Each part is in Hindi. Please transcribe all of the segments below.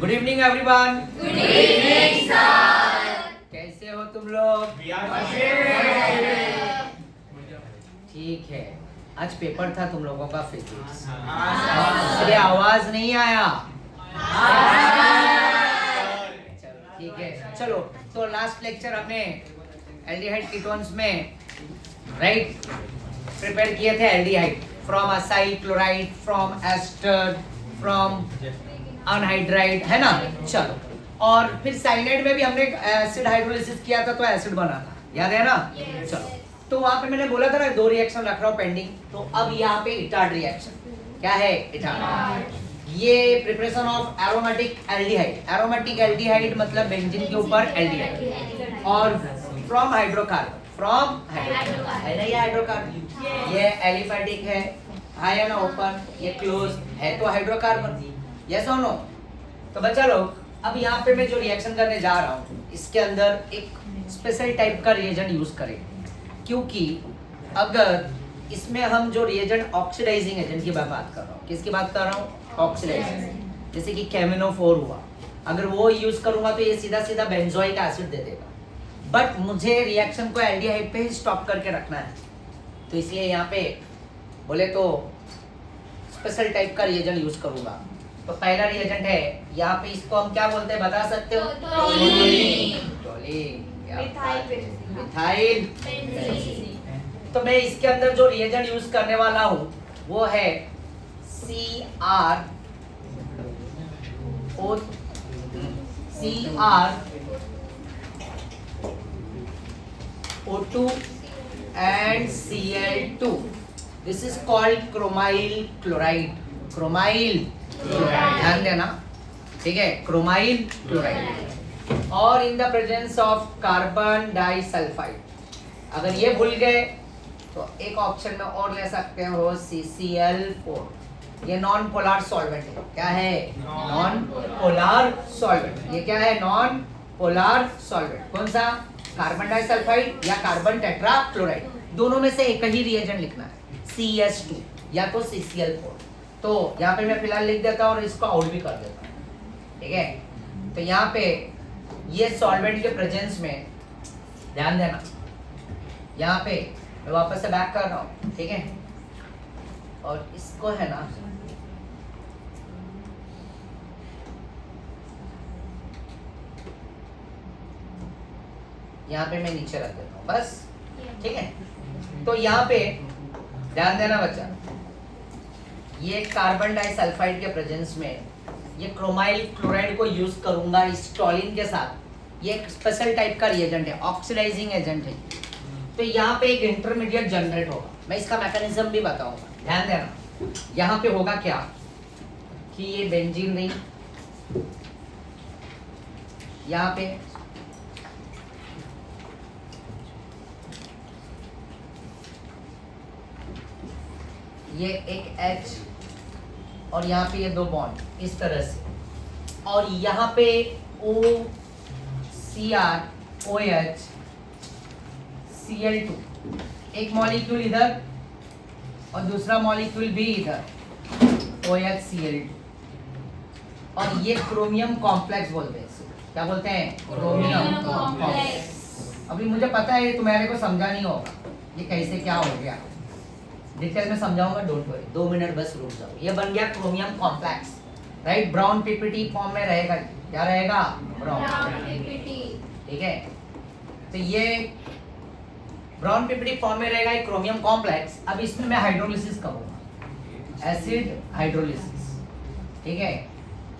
Good evening everyone. Good evening sir. कैसे हो तुम लोग? ठीक है, आज पेपर था तुम लोगों का फिजिक्स, इसलिए आवाज नहीं आया। चलो ठीक है, चलो तो लास्ट लेक्चर हमने एल्डिहाइड कीटोन्स में राइट प्रिपेयर किए थे। Aldehyde from acyl chloride, from ester, from anhydride, है ना। चलो, और फिर साइनाइड में भी हमने एसिड हाइड्रोलिसिस किया था तो एसिड बना था, याद है ना। चलो, तो वहां पे मैंने बोला था ना 2 रिएक्शन रख रहा हूं पेंडिंग। तो अब यहाँ पे इटार्ड रिएक्शन क्या है? इटार्ड। ये preparation of aromatic aldehyde. Aromatic aldehyde मतलब बेंजीन के ऊपर एल्डिहाइड, और फ्रॉम हाइड्रोकार्बन, फ्रॉम हाइड्रोकार्बन है ना। ये हाइड्रोकार्बन, ये एलिफेटिक है ना ओपन, ये क्लोज है तो हाइड्रोकार्बन। यस और नो? तो बच्चा लोग, अब यहाँ पे मैं जो रिएक्शन करने जा रहा हूँ इसके अंदर एक स्पेशल टाइप का रिएजेंट यूज करेंगे, क्योंकि अगर इसमें हम जो रिएजेंट ऑक्सीडाइजिंग एजेंट की बात कर रहा हूँ, किसकी बात कर रहा हूँ? ऑक्सीडाइजिंग। जैसे कि कैमिनोफोर हुआ, अगर वो यूज करूंगा तो ये सीधा सीधा बेंजोइक एसिड दे देगा, बट मुझे रिएक्शन को एल्डिहाइड पे ही स्टॉप करके रखना है, तो इसलिए यहाँ पे बोले तो स्पेशल टाइप का रिएजेंट यूज करूंगा। तो पहला रिएजेंट है यहाँ पे, इसको हम क्या बोलते हैं बता सकते हो? मिथाइल। तो मैं इसके अंदर जो रिएजेंट यूज करने वाला हूँ वो है CrO2 and Cl2. This is called chromyl chloride. Chromyl chloride, ध्यान देना, ठीक है, क्रोमाइल क्लोराइड। और in the presence of carbon disulphide. अगर ये भूल गए तो एक ऑप्शन में और ले सकते हो CCl4। ये नॉन पोलर सॉल्वेंट है। क्या है? Non polar solvent. ये क्या है? Non polar solvent. कौन सा? कार्बन डाइसल्फाइड या कार्बन टेट्रा क्लोराइड, दोनों में से एक ही रिएजेंट लिखना है, CS2 या तो CCl4। तो यहाँ पे मैं फिलहाल लिख देता हूँ और इसको आउट भी कर देता हूँ, ठीक है। तो यहाँ पे ये सॉल्वेंट के प्रेजेंस में ध्यान देना, यहाँ पे मैं वापस से बैक कर रहा हूँ, ठीक है। और इसको है ना यहाँ पे मैं नीचे रख देता हूँ बस, ठीक है। तो यहाँ पे ध्यान देना बच्चा, ये कार्बन डाइसल्फाइड के प्रेजेंस में ये क्रोमाइल क्लोराइड को यूज करूंगा इस टॉलिन के साथ। ये एक स्पेशल टाइप का रिएजेंट है, ऑक्सीडाइजिंग एजेंट है। तो यहाँ पे एक इंटरमीडिएट जनरेट होगा, मैं इसका मैकेनिज्म भी बताऊंगा, ध्यान देना। यहाँ पे होगा क्या कि ये बेंजीन रिंग, यहाँ पे ये एक H और यहाँ पे ये 2 बॉन्ड इस तरह से, और यहाँ पे OCr OH Cl2, एक मॉलिक्यूल इधर और दूसरा मॉलिक्यूल भी इधर OH Cl2, और ये क्रोमियम कॉम्प्लेक्स बोलते हैं इसे। क्या बोलते हैं? Chromium complex. अभी मुझे पता है तुम्हारे को समझा नहीं होगा ये कैसे क्या हो गया, डिटेल में समझाऊंगा, डोंट वरी, 2 मिनट बस रुक जाओ। ये बन गया chromium complex, right. Brown PPT form में रहेगा। क्या रहेगा? ब्राउन पीपीटी, ठीक है। तो ये ब्राउन पीपीटी फॉर्म में रहेगा एक क्रोमियम कॉम्प्लेक्स। अब इसमें मैं हाइड्रोलिसिस करूंगा, एसिड हाइड्रोलिसिस, ठीक है।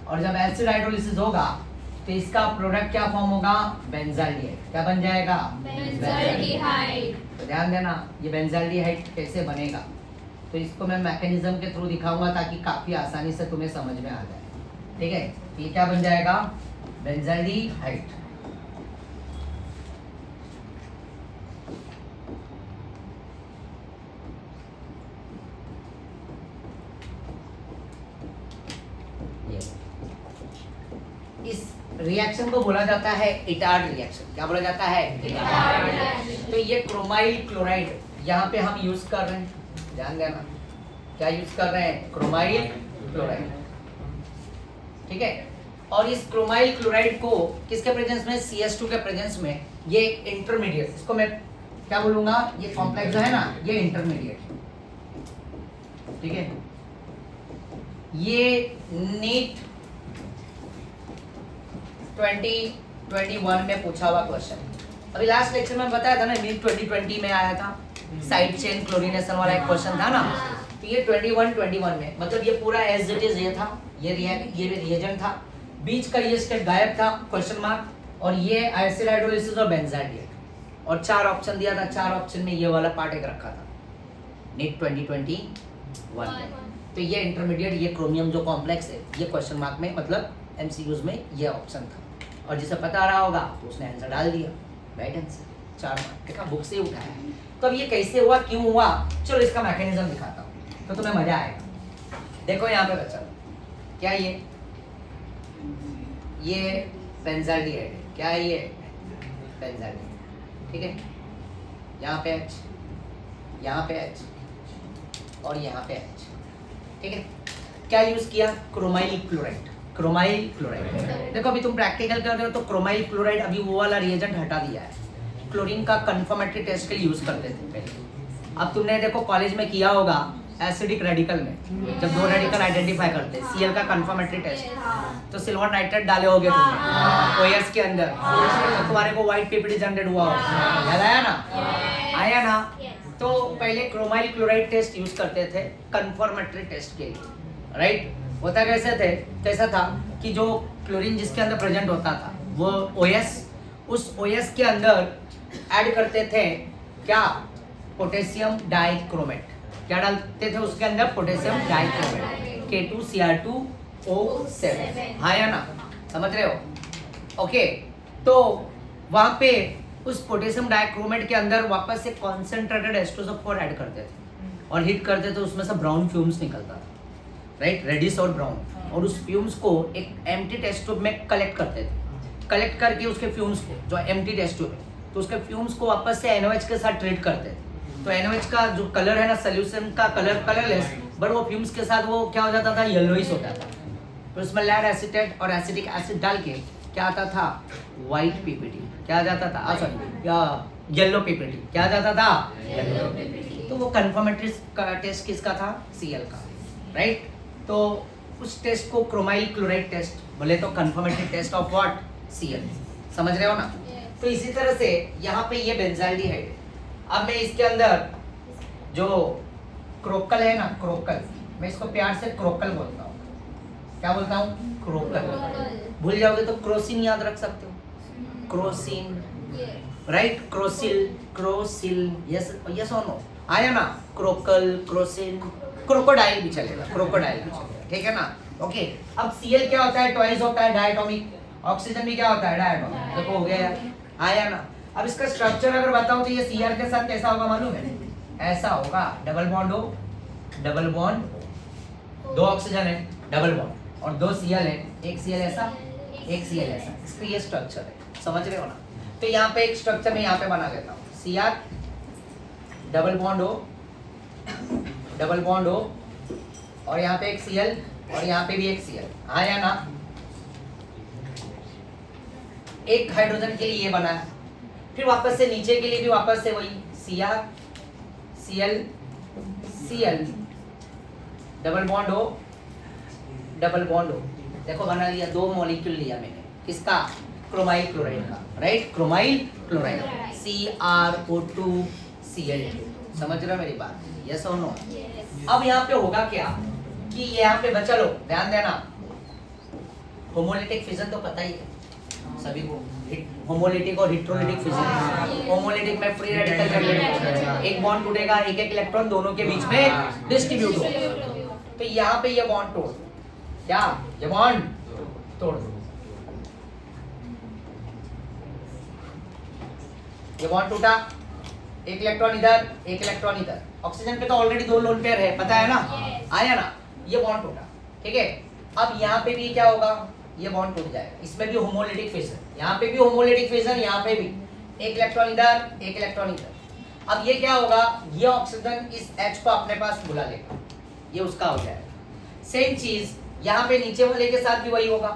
और जब एसिड हाइड्रोलिसिस होगा तो इसका प्रोडक्ट क्या फॉर्म होगा? बेंजाल्डिहाइड। क्या बन जाएगा? बेंजाल्डिहाइड। तो ध्यान देना, ये बेंजाल्डिहाइड कैसे बनेगा तो इसको मैं मैकेनिज्म के थ्रू दिखाऊंगा ताकि काफी आसानी से तुम्हें समझ में आ जाए, ठीक है। ये क्या बन जाएगा? बेंजाल्डिहाइड। इस रिएक्शन को बोला जाता है इटार्ड रिएक्शन। क्या बोला जाता है? इटार्ड। तो ये क्रोमाइल क्लोराइड यहाँ पे हम यूज कर रहे हैं, ध्यान देना, क्या यूज कर रहे हैं? क्रोमाइल क्लोराइड, ठीक है। और इस क्रोमाइल क्लोराइड को किसके प्रेजेंस में, CS2 के प्रेजेंस में, ये इंटरमीडिएट, इसको मैं क्या बोलूंगा, ये कॉम्प्लेक्स जो है ना ये इंटरमीडिएट, ठीक है। ये नीट 2021 में पूछा हुआ क्वेश्चन, अभी लास्ट लेक्चर में बताया था ना, नीट 2020 में आया था, साइड चेन क्लोरीनेशन वाला एक क्वेश्चन था ना, तो ये 21 में, मतलब ये पूरा एज इट इज ये था, ये रिएजेंट था, बीच का ये स्टेप गायब था, क्वेश्चन मार्क, और ये एसिड हाइड्रोलिसिस और बेंजाडिएट, और 4 ऑप्शन दिया था, 4 ऑप्शन में ये वाला पार्ट एक रखा था नीट 2021 में। तो ये इंटरमीडिएट, ये क्रोमियम जो कॉम्प्लेक्स है, ये क्वेश्चन मार्क में, मतलब MCQs में ये ऑप्शन था, और जिसे पता रहा होगा तो उसने आंसर डाल दिया, राइट आंसर, 4 मार्क, देखा बुक से उठाया है। तो अब ये कैसे हुआ, क्यों हुआ, चलो इसका मैकेनिज्म दिखाता हूँ तो तुम्हें मजा आएगा। देखो यहाँ पे बच्चा, क्या ये बेंजाल्डिहाइड है, क्या है ये बेंजाल्डिहाइड, ठीक है। यहाँ पे H, यहाँ पे H और यहाँ पे H, ठीक है। क्या यूज किया, क्रोमाइल क्लोराइड, क्रोमाइल क्लोराइड। देखो अभी तुम प्रैक्टिकल कर रहे हो तो क्रोमाइल क्लोराइड, अभी वो वाला रिएजेंट हटा दिया है, क्लोरीन का कंफर्मेटरी टेस्ट के लिए यूज करते थे पहले। अब तुमने देखो कॉलेज में किया होगा एसिडिक रेडिकल में, जब 2 रेडिकल आइडेंटिफाई करते हैं, Cl का कंफर्मेटरी टेस्ट, तो सिल्वर नाइट्रेट डाले होगे तुमने OS के अंदर, तो तुम्हारे को व्हाइट पीपीडी जनरेट हुआ होगा, याद आया ना, आया ना। तो पहले क्रोमाइल क्लोराइड टेस्ट यूज करते थे कंफर्मेटरी टेस्ट के लिए, राइट। होता कैसा था कि जो क्लोरीन जिसके अंदर प्रेजेंट होता था वो OS, उस OS के अंदर ऐड करते थे क्या, पोटेशियम डाइक्रोमेट, क्या डालते थे उसके अंदर, पोटेशियम डाइक्रोमेट, K2Cr2O7, हाँ या ना, समझ रहे हो, ओके। तो वहाँ पे उस पोटेशियम डाइक्रोमेट के अंदर वापस से कॉन्सेंट्रेटेड H2SO4 ऐड करते थे और हीट करते थे, उसमें से ब्राउन फ्यूम्स निकलता था, राइट, रेडिश और ब्राउन, और उस फ्यूम्स को एक एम्प्टी टेस्ट ट्यूब में कलेक्ट करते थे, कलेक्ट करके उसके फ्यूम्स को, जो एम्प्टी टेस्ट ट्यूब है, तो उसके फ्यूम्स को वापस से NaOH के साथ ट्रीट करते थे। तो NaOH का जो कलर है ना, सोल्यूशन का कलर कलरलेस, बट वो फ्यूम्स के साथ वो क्या हो जाता था, येलोइश होता था। तो उसमें लैड एसीटेट और एसिटिक एसिड डाल के क्या आता था, व्हाइट पीपीटी, क्या आ जाता था, सॉरी येलो पीपीटी, क्या आ जाता था, येलो पीपीटी। तो वो कंफर्मेटरी टेस्ट किसका था, Cl का, राइट। तो उस टेस्ट को क्रोमाइल क्लोराइड टेस्ट बोले, तो confirmatory test of what, Cl, समझ रहे हो ना। तो इसी तरह से यहाँ पे ये बेंजाल्डिहाइड, अब मैं इसके अंदर जो क्रोकल है ना, क्रोकल, मैं इसको प्यार से क्रोकल बोलता हूँ, क्या बोलता हूँ, क्रोकल। भूल जाओगे तो क्रोसिन याद रख सकते हो, क्रोसिन, राइट, क्रोसिल, क्रोसिल, यस यस और नो, आया ना, क्रोकल, क्रोसिन, क्रोकोडाइल भी चलेगा, क्रोकोडाइल भी चलेगा, ठीक है ना, ओके। अब Cl क्या होता है, ट्वाइस होता है, डायटोमिक, ऑक्सीजन भी क्या होता है, डायटोमिक, देखो हो गया यार, आया ना। अब इसका स्ट्रक्चर अगर बताऊं तो ये Cr के साथ कैसा होगा मालूम है, ऐसा होगा, डबल बॉन्ड हो, डबल बॉन्ड, 2 ऑक्सीजन है, डबल बॉन्ड, और 2 Cl है, एक Cl ऐसा, एक Cl ऐसा, इसका ये स्ट्रक्चर है, समझ रहे हो ना। तो यहाँ पे एक स्ट्रक्चर मैं यहाँ पे बना लेता हूँ, Cr, डबल बॉन्ड हो, डबल बॉन्ड हो, और यहाँ पे एक Cl, और यहाँ पे भी एक Cl, हाँ या ना। एक हाइड्रोजन के लिए ये बना है, फिर वापस से नीचे के लिए भी वापस से वही Cr, Cl, Cl, double bond हो, डबल बॉन्ड हो, देखो बना लिया, 2 मॉलिक्यूल लिया मैंने, किसका, क्रोमाइल क्लोराइड का, राइट, क्रोमाइल क्लोराइड, CrO2Cl2, समझ रहे हो मेरी बात, यस और नो। अब यहाँ पे होगा क्या कि यहाँ पे बचा लो, ध्यान देना, होमोलिटिक फिजन तो पता ही है सभी को, होमोलिटिक और हेटेरोलिटिक फिजन। होमोलिटिक में फ्री रेडिकल जनरेट, एक बॉन्ड टूटेगा, एक एक इलेक्ट्रॉन दोनों के बीच में डिस्ट्रीब्यूट होगा। तो यहाँ पे ये बॉन्ड तोड़, क्या ये बॉन्ड तोड़ दो, ये बॉन्ड टूटा, एक इलेक्ट्रॉन इधर, एक इलेक्ट्रॉन इधर, ऑक्सीजन पे तो ऑलरेडी 2 लोन पेयर है, पता है ना, आया ना, ये बॉन्ड टूटा, ठीक है। अब यहाँ पे भी क्या होगा, ये बॉन्ड टूट जाएगा, इसमें भी होमोलिटिक फिजन, यहाँ पे भी होमोलिटिक फिजन, यहाँ पे भी एक इलेक्ट्रॉन इधर, एक इलेक्ट्रॉन इधर। अब ये क्या होगा, ये ऑक्सीजन इस H को अपने पास बुला लेगा, ये उसका हो जाएगा। सेम चीज यहाँ पे नीचे वाले के साथ भी वही होगा,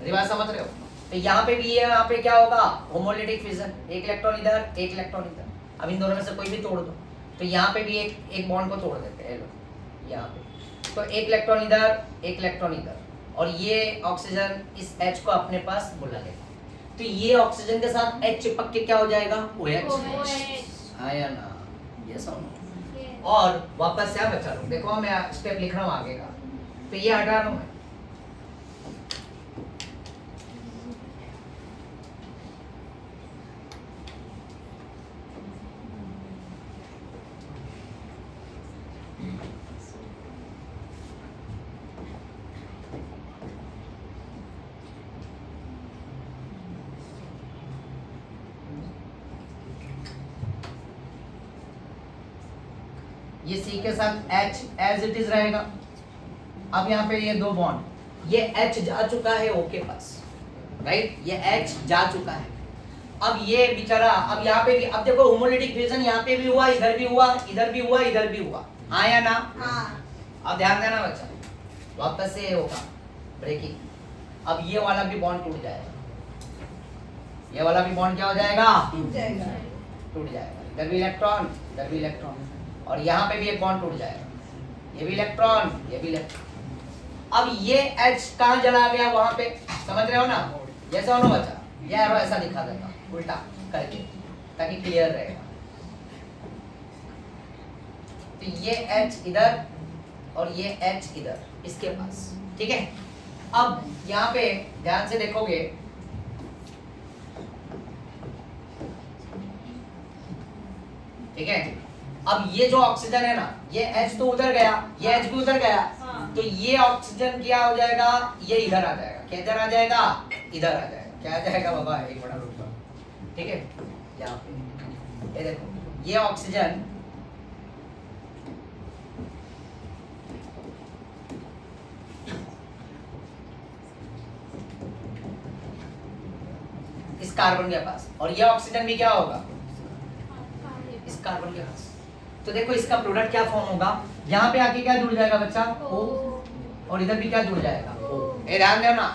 मेरी बात समझ रहे हो? तो यहाँ पे भी यहाँ पे क्या होगा, होमोलिटिक फिजन, एक इलेक्ट्रॉन इधर एक इलेक्ट्रॉन इधर। अब इन दोनों में से कोई भी तोड़ दो, तो यहाँ पे भी एक बॉन्ड को तोड़ देते हैं लोग यहाँ पे, तो एक इलेक्ट्रॉन इधर एक इलेक्ट्रॉन इधर, और ये ऑक्सीजन इस H को अपने पास बुला लेगा। तो ये ऑक्सीजन के साथ H चिपक के क्या हो जाएगा, OH। आया ना, ये सब। और वापस से बचा लो, देखो मैं स्टेप लिख रहा हूँ आगे का, तो ये हटा रहा हूँ मैं। ये C के साथ H एज इट इज रहेगा। अब यहाँ पे ये दो बॉन्ड, ये H जा चुका है O के पास, राइट, ये H जा चुका है। अब ये बेचारा, अब यहाँ पे भी, अब देखो होमोलिटिक फिजन यहाँ पे भी हुआ, इधर भी हुआ, इधर भी हुआ, इधर भी हुआ, हाँ या ना? हाँ। अब ध्यान देना बच्चा, वापस से होगा ब्रेकिंग। अब ये वाला भी बॉन्ड टूट जाएगा, ये वाला भी बॉन्ड क्या हो जाएगा, टूट जाएगा। इधर भी इलेक्ट्रॉन, इधर भी इलेक्ट्रॉन, और यहाँ पे भी एक बॉन्ड टूट जाएगा, ये भी इलेक्ट्रॉन, ये भी इलेक्ट्रॉन। अब ये H कहाँ चला गया, वहां पे, समझ रहे हो ना? जैसा हो बच्चा, ये एरो ऐसा दिखा देता उल्टा करके, ताकि क्लियर रहेगा। तो ये H इधर और ये H इधर इसके पास, ठीक है। अब यहाँ पे ध्यान से देखोगे, ठीक है। अब ये जो ऑक्सीजन है ना, ये H तो उधर गया, ये H भी उधर गया, तो ये ऑक्सीजन क्या हो जाएगा, ये इधर आ जाएगा। क्या इधर आ जाएगा, इधर आ जाएगा। क्या आ जाएगा बाबा, एक बड़ा रुक जाओ, ठीक है। यहाँ पे ये देखो, ये ऑक्सीजन इस कार्बन के पास, और ये ऑक्सीजन भी क्या होगा, इस कार्बन के पास। तो देखो इसका प्रोडक्ट क्या फॉर्म होगा, यहाँ पे आके क्या जुड़ जाएगा बच्चा, O, और इधर भी क्या जुड़ जाएगा, O। ये ध्यान देना,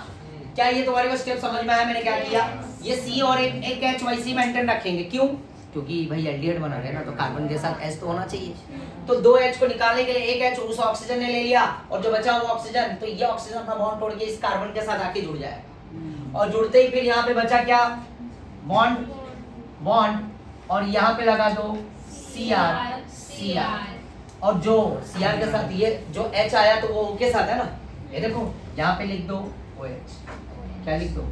क्या ये तुम्हारे को स्टेप समझ में आया? मैंने क्या किया, ये C और एक H वैसे मेंटेन रखेंगे, क्यों? क्योंकि भाई एल्डिहाइड बना रहे हैं ना, तो कार्बन के साथ H तो होना चाहिए। तो दो H को निकालने के लिए एक H उस ऑक्सीजन ने ले लिया, और जो बचा वो ऑक्सीजन, तो ये ऑक्सीजन अपना बॉन्ड तोड़ के इस कार्बन के साथ आके जुड़ जाएगा, और जुड़ते ही फिर यहाँ पे बचा क्या, बॉन्ड, और यहाँ पे लगा दो Cr, और जो Cr के साथ ये जो H आया तो वो O के साथ है ना, ये देखो यहाँ पे लिख दो OH, क्या लिख दो,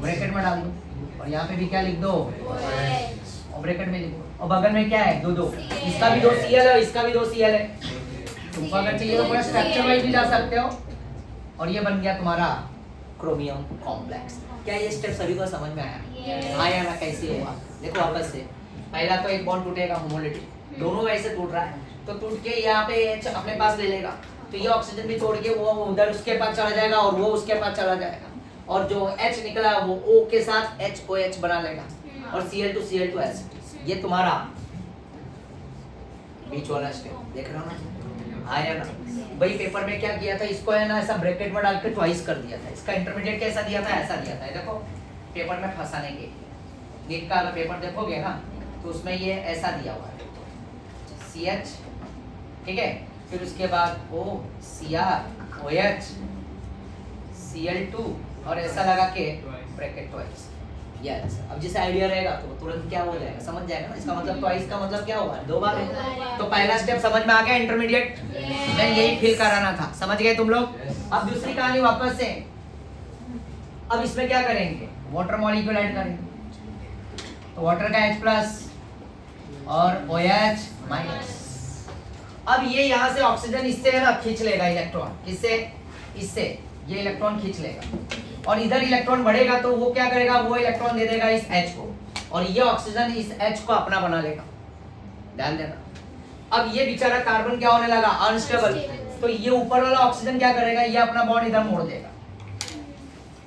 ब्रैकेट में डाल दो, और यहाँ पे भी क्या लिख दो, और ब्रैकेट में लिख दो, और बगल में क्या है, दो, इसका भी 2 Cl है, इसका भी 2 Cl है। तुमको अगर चाहिए तो पूरा स्ट्रक्चर वाइज भी जा सकते हो, और ये बन गया तुम्हारा क्रोमियम कॉम्प्लेक्स। क्या ये स्टेप सभी को समझ में आया? हाँ या ना? कैसे हुआ देखो वापस से। पहला तो एक बॉन्ड टूटेगा होमोलिटिक, दोनों वैसे टूट रहा है, तो टूट के यहाँ पे H अपने पास ले लेगा, तो ये ऑक्सीजन भी तोड़ के वो उधर उसके पास चला जाएगा, और वो उसके पास चला जाएगा, और जो H निकला वो O के साथ HOH बना लेगा, और Cl2Cl2 ये तुम्हारा बीच वाला स्टेप देख रहे हो ना? हाँ या ना? भाई पेपर में क्या किया था, इसको है ना ऐसा ब्रैकेट में डाल के ट्वाइस कर दिया था। इसका इंटरमीडिएट कैसा दिया था, ऐसा दिया था, देखो पेपर में फंसाने के लिए। नीट का अगर पेपर देखोगे ना, तो उसमें ये ऐसा दिया हुआ है, CH, ठीक है, फिर उसके बाद O, Cr, OH, Cl2, और ऐसा लगा के ब्रैकेट ट्वाइस। यस, अब जिसे आइडिया रहेगा तो तुरंत क्या हो जाएगा, समझ जाएगा ना। इसका मतलब ट्वाइस का मतलब क्या हुआ, 2 बार है। तो पहला स्टेप समझ में आ गया, इंटरमीडिएट मैं यही फील कराना था, समझ गए तुम लोग? अब दूसरी कहानी वापस से। अब इसमें क्या करेंगे, वाटर मॉलिक्यूल ऐड करेंगे, तो वाटर का H+ और OH माइनस। अब ये यहाँ से ऑक्सीजन इससे है ना खींच लेगा इलेक्ट्रॉन, इससे ये इलेक्ट्रॉन खींच लेगा, और इधर इलेक्ट्रॉन बढ़ेगा तो वो क्या करेगा, वो इलेक्ट्रॉन दे देगा इस H को, और ये ऑक्सीजन इस H को अपना बना लेगा। ध्यान देना। अब ये बेचारा कार्बन क्या होने लगा, अनस्टेबल, तो ये ऊपर वाला ऑक्सीजन क्या करेगा, ये अपना बॉन्ड इधर मोड़ देगा,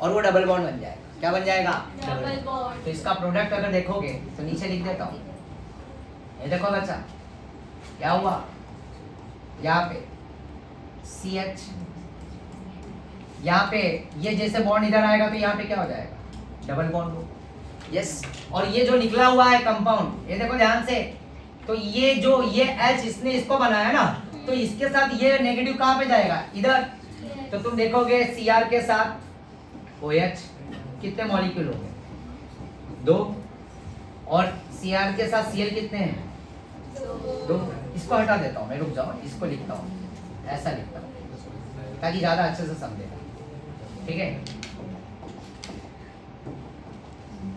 और वो डबल बॉन्ड बन जाएगा। क्या बन जाएगा, डबल बॉन्ड। तो इसका प्रोडक्ट अगर देखोगे तो नीचे लिख देता हूँ, ये देखो बच्चा क्या हुआ, यहाँ पे CH यहाँ पे ये जैसे बॉन्ड इधर आएगा तो यहाँ पे क्या हो जाएगा, डबल बॉन्ड हो। यस, और ये जो निकला हुआ है कंपाउंड, ये देखो ध्यान से, तो ये जो ये H इसने इसको बनाया ना, तो इसके साथ ये नेगेटिव कहाँ पे जाएगा, इधर। तो तुम देखोगे Cr के साथ OH कितने मॉलिक्यूल हो गए, 2, और Cr के साथ Cl कितने हैं, 2। इसको हटा देता हूँ मैं, रुक जाओ, इसको लिखता हूँ, ऐसा लिखता हूँ ताकि ज्यादा अच्छे से समझेगा, ठीक है।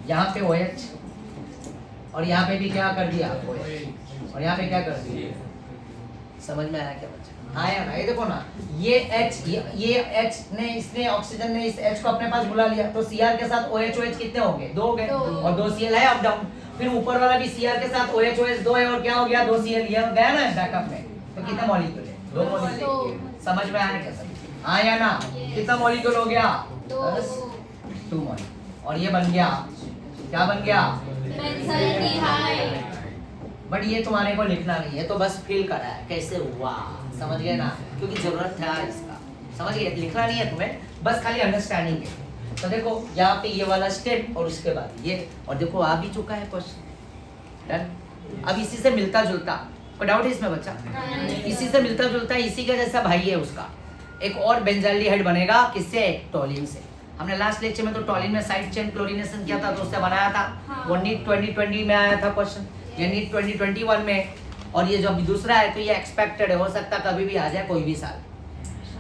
यहाँ पे OH और यहाँ पे भी क्या कर दिया OH, और यहाँ पे क्या कर दिया, समझ में आया क्या बच्चा? आया ना, ये देखो ना, ये H ये H ने इसने ऑक्सीजन ने इस H को अपने पास बुला लिया, तो Cr के साथ OH OH कितने हो गए, 2 हो गए, और 2 Cl है अप डाउन। फिर ऊपर वाला भी Cr के साथ OH OH 2 है, और क्या हो गया, 2 Cl ये गया ना बैकअप में, तो कितने मॉलिक्यूल है, 2 मॉलिक्यूल। समझ में आया क्या सब? आया ना, कितना मॉलिक्यूल हो गया, 2 मॉलिक्यूल, और ये बन गया, क्या बन गया, बेंजाइलडिहाइड। बट ये तुम्हारे को लिखना नहीं है, तो बस फील करा है कैसे हुआ, समझ गए ना, क्योंकि जरूरत था इसका, समझ गए, लिखना नहीं है तुम्हें, बस खाली अंडरस्टैंडिंग है। तो देखो यहाँ पे ये वाला स्टेप और उसके बाद ये, और देखो आ भी चुका है क्वेश्चन, डन। अब इसी से मिलता जुलता, कोई डाउट है इसमें बच्चा? इसी से मिलता जुलता, इसी का जैसा भाई है उसका, एक और बेंजाइलडिहाइड बनेगा, किससे, टोलिन से। हमने लास्ट लेक्चर में तो टोलिन में साइड चेन क्लोरीनेशन किया था, तो उससे बनाया था, वो नीट 2020 में आया था क्वेश्चन, ये नीट 2021 में, और ये जो अभी दूसरा है तो ये एक्सपेक्टेड है, हो सकता कभी भी आ जाए, कोई भी साल,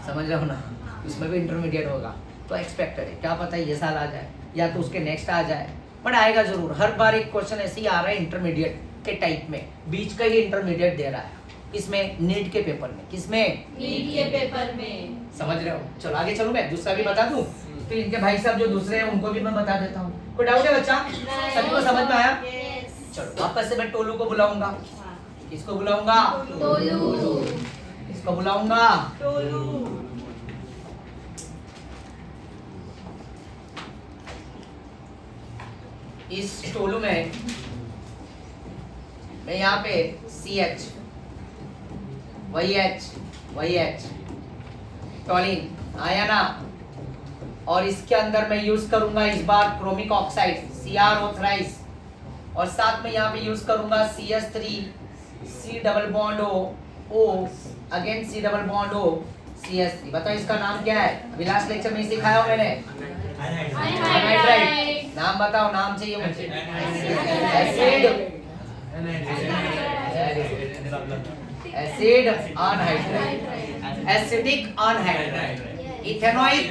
समझ रहे हो ना, इसमें भी इंटरमीडिएट होगा, तो एक्सपेक्टेड है, क्या पता ये साल आ जाए या तो उसके नेक्स्ट आ जाए, बट आएगा जरूर। हर बार एक क्वेश्चन ऐसे ही आ रहा है इंटरमीडिएट के टाइप में, बीच का ही इंटरमीडिएट दे रहा है, किसमें, नीट के पेपर में, किसमें, नीट के पेपर में। समझ रहे हो? चलो आगे चलूं मैं, दूसरा भी बता दूं, तो इनके भाई साहब जो दूसरे हैं उनको भी मैं बता देता हूँ। कोई डाउट है बच्चा, सभी को समझ में आया? चलो वापस से मैं टोलू को बुलाऊंगा, किसको बुलाऊंगा, टोलू। इसको बुलाऊंगा, टोलू। इस टोलू में मैं यहाँ पे CH वही H टोलिन आया ना, और इसके अंदर मैं यूज करूंगा इस बार क्रोमिक ऑक्साइड CrO थ्राइस, और साथ में यहाँ पे यूज करूंगा CH3 C double bond O again C double bond O CH3। बताओ इसका नाम क्या है, अभी लास्ट लेक्चर में ही सिखाया हूं मैंने, अनहाइड्राइड। नाम बताओ, नाम चाहिए मुझे, acid anhydride, acidic anhydride, ethanoic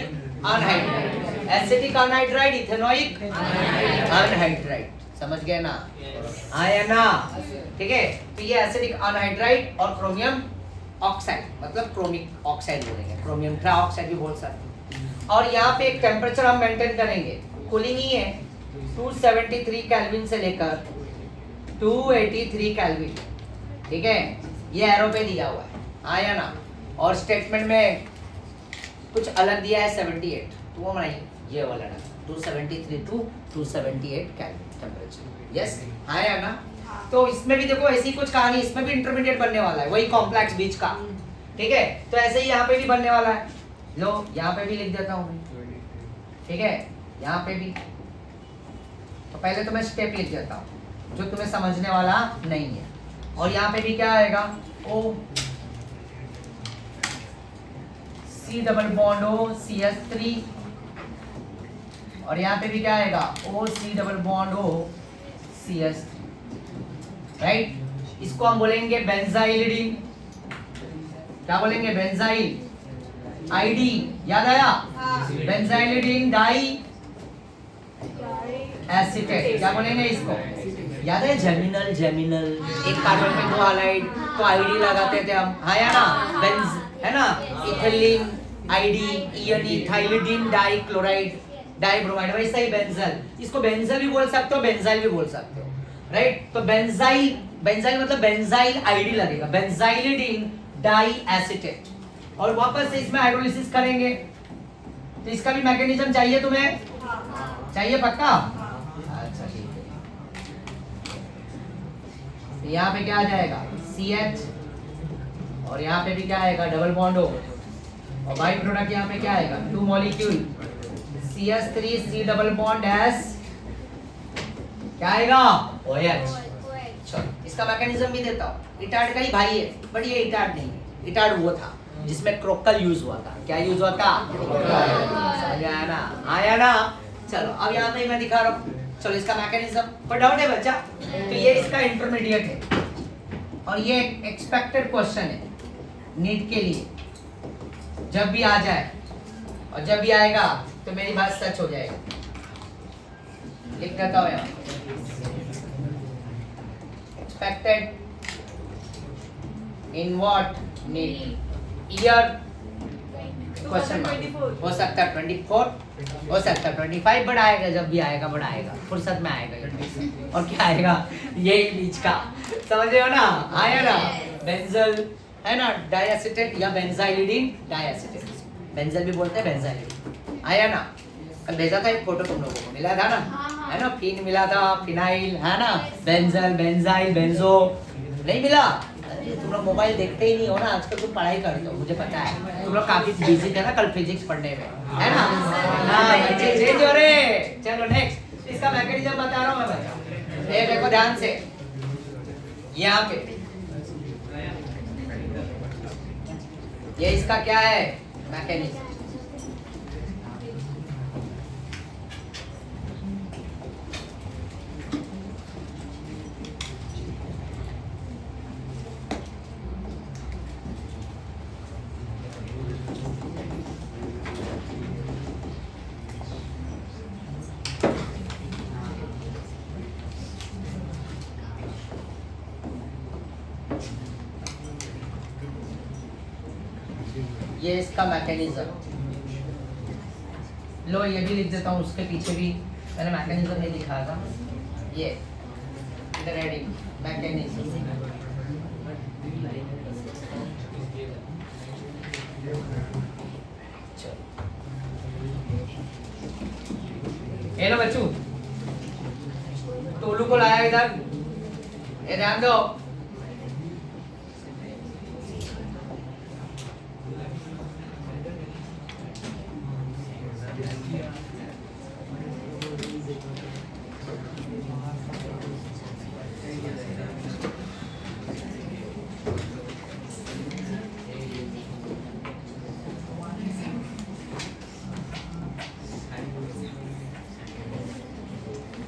anhydride, acidic anhydride, ethanoic anhydride, समझ गए ना, आया ना, ठीक है। तो ये एसिडिक अनहाइड्राइड और क्रोमियम ऑक्साइड, मतलब क्रोमिक ऑक्साइड बोलेंगे, क्रोमियम ट्राइऑक्साइड भी बोल सकते हैं। और यहाँ पे एक टेम्परेचर हम मेंटेन करेंगे, कूलिंग ही है, 273 केल्विन से लेकर 283 केल्विन, ठीक है, ये एरो पे दिया हुआ है, आया ना। और स्टेटमेंट में कुछ अलग दिया है 78, तो वो बनाइए ये वाला ना, 273 टू 278 केल्विन टेम्परेचर, यस, आया ना। तो इसमें भी देखो ऐसी कुछ कहानी, इसमें भी इंटरमीडिएट बनने वाला है, वही कॉम्प्लेक्स बीच का, ठीक है। तो ऐसे ही यहाँ पे भी बनने वाला है, लो यहाँ पे भी लिख देता हूँ, ठीक है, यहाँ पे भी। तो पहले तो मैं स्टेप लिख देता हूँ जो तुम्हें समझने वाला नहीं है, और यहाँ पे भी क्या आएगा, O C double bond O CH3, और यहाँ पे भी क्या आएगा, O C double bond O CH3, right. इसको हम बोलेंगे बेंजाइलिडीन, क्या बोलेंगे, बेंजाइल आईडी, याद आया, बेंजाइलिडीन डाई एसीटेट, क्या बोलेंगे इसको, याद है, जेमिनल, जेमिनल, एक कार्बन में 2 हाइलाइड, तो आईडी लगाते थे हम, आया ना, बेंज है ना, ethylidene, ethylidene dichloride dibromide, वैसा ही बेंजल, इसको बेंजल भी बोल सकते हो, बेंजाइल भी बोल सकते हो, राइट। तो बेंजाइल, बेंजाइल मतलब बेंजाइल आईडी लगेगा, बेंजाइलिडीन डाई एसीटेट, और वापस से इसमें हाइड्रोलिसिस करेंगे। तो इसका भी मैकेनिज्म चाहिए तुम्हें, चाहिए पक्का, अच्छा ठीक है। तो यहाँ पे क्या आ जाएगा, CH, और यहाँ पे भी क्या आएगा, डबल बॉन्ड O, और बाई प्रोडक्ट यहाँ पे क्या आएगा, 2 molecule CH3 C double bond S क्या आएगा, OH। चलो इसका मैकेनिज्म भी देता हूँ। इटार्ड का ही भाई है, बट ये इटार्ड नहीं है। इटार्ड वो था जिसमें क्रोकल यूज हुआ था। क्या यूज हुआ था, समझ आया ना, आया ना। चलो अब यहाँ पे मैं दिखा रहा हूँ। चलो इसका मैकेनिज्म पर डाउट है बच्चा, तो ये इसका इंटरमीडिएट है और ये एक्सपेक्टेड क्वेश्चन है नीट के लिए। जब भी आ जाए और जब भी आएगा तो मेरी बात सच हो जाएगी। लिख देता हूँ यहाँ, expected in what NEET year, question हो सकता है 24, हो सकता है 25, बट आएगा जब भी आएगा, बट आएगा फुर्सत में आएगा ये। और क्या आएगा, यही बीच का, समझ रहे हो ना, आया ना। बेंजल है ना, डाइएसिटेट या बेंजाइलिडीन डाइएसिटेट, बेंजल भी बोलते हैं बेंजाइलिडीन, आया ना। कल भेजा था एक फोटो तुम लोगों को, मिला था ना, है ना, फिन मिला था, फिनाइल है ना, बेंजल, बेंजाइल, बेंजो नहीं मिला। तुम लोग मोबाइल देखते ही नहीं हो ना आजकल, तुम पढ़ाई करते हो, मुझे पता है। तुम लोग काफी बिजी थे ना कल फिजिक्स पढ़ने में, है ना। हाँ चेंज हो रहे। चलो नेक्स्ट, इसका मैकेनिज्म बता रहा हूँ मैं बच्चा, ये देखो ध्यान से, यहाँ पे ये इसका क्या है मैकेनिज्म। ये इसका मैकेनिज्म, लो ये भी लिख देता हूँ, उसके पीछे भी मैंने मैकेनिज्म नहीं लिखा था। ये रेडी मैकेनिज्म, लो बच्चू, टोलू को लाया इधर, ये ध्यान दो।